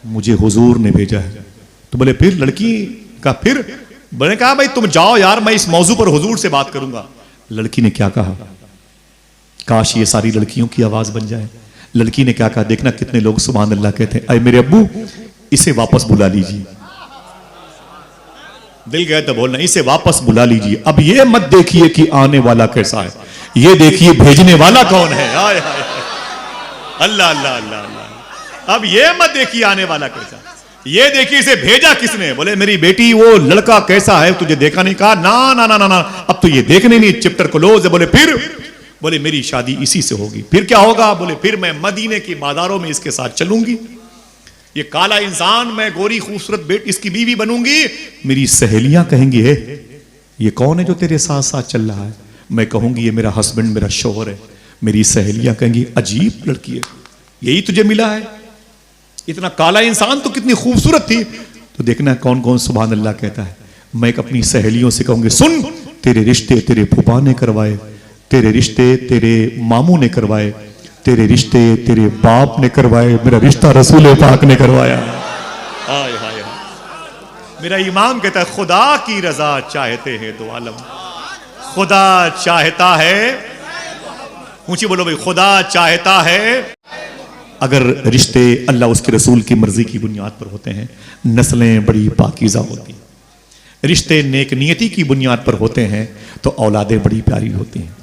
मुझे हुजूर ने भेजा है। तो बोले फिर? लड़की का फिर? मैंने कहा भाई तुम जाओ यार, मैं इस मौजू पर हुजूर से बात करूंगा। लड़की ने क्या कहा? काश ये सारी लड़कियों की आवाज बन जाए। लड़की ने क्या कहा? देखना कितने लोग सुभान अल्लाह कहते हैं, अरे मेरे अब्बू इसे वापस बुला लीजिए। दिल गए तो बोलना इसे वापस बुला लीजिए। अब ये मत देखिए कि आने वाला कैसा है, ये देखिए भेजने वाला कौन है। आय हाय अल्लाह अल्लाह अल्लाह अल्लाह। अब ये मत देखिए आने वाला कैसा, ये देखिए इसे भेजा किसने। बोले मेरी बेटी वो लड़का कैसा है तुझे देखा नहीं? कहा ना ना ना ना ना, अब तो ये देखने नहीं, चैप्टर क्लोज है। बोले फिर? बोले मेरी शादी इसी से होगी। फिर क्या होगा? बोले फिर मैं मदीने की बाजारों में इसके साथ चलूंगी, ये काला इंसान, मैं गोरी खूबसूरत बेटी इसकी बीवी बनूंगी। मेरी सहेलियां कहेंगी है ये कौन है जो तेरे साथ साथ चल रहा है? मैं कहूंगी ये मेरा हस्बैंड, मेरा शोहर है। मेरी सहेलियां कहेंगी अजीब लड़की है, यही तुझे मिला है? इतना काला इंसान तो कितनी खूबसूरत थी। तो देखना कौन कौन सुभान अल्लाह कहता है। मैं अपनी सहेलियों से कहूंगी सुन, तेरे रिश्ते तेरे फूफा ने करवाए, तेरे रिश्ते तेरे मामू ने करवाए, तेरे रिश्ते तेरे बाप ने करवाए, मेरा रिश्ता रसूल पाक ने करवाया। हाय हाय मेरा इमाम कहता है खुदा की रजा चाहते हैं दो आलम, खुदा चाहता है, ऊंची बोलो भाई, खुदा चाहता है। अगर रिश्ते अल्लाह उसके रसूल की मर्जी की बुनियाद पर होते हैं, नस्लें बड़ी पाकीज़ा होती हैं। रिश्ते नेक नियति की बुनियाद पर होते हैं तो औलादें बड़ी प्यारी होती हैं।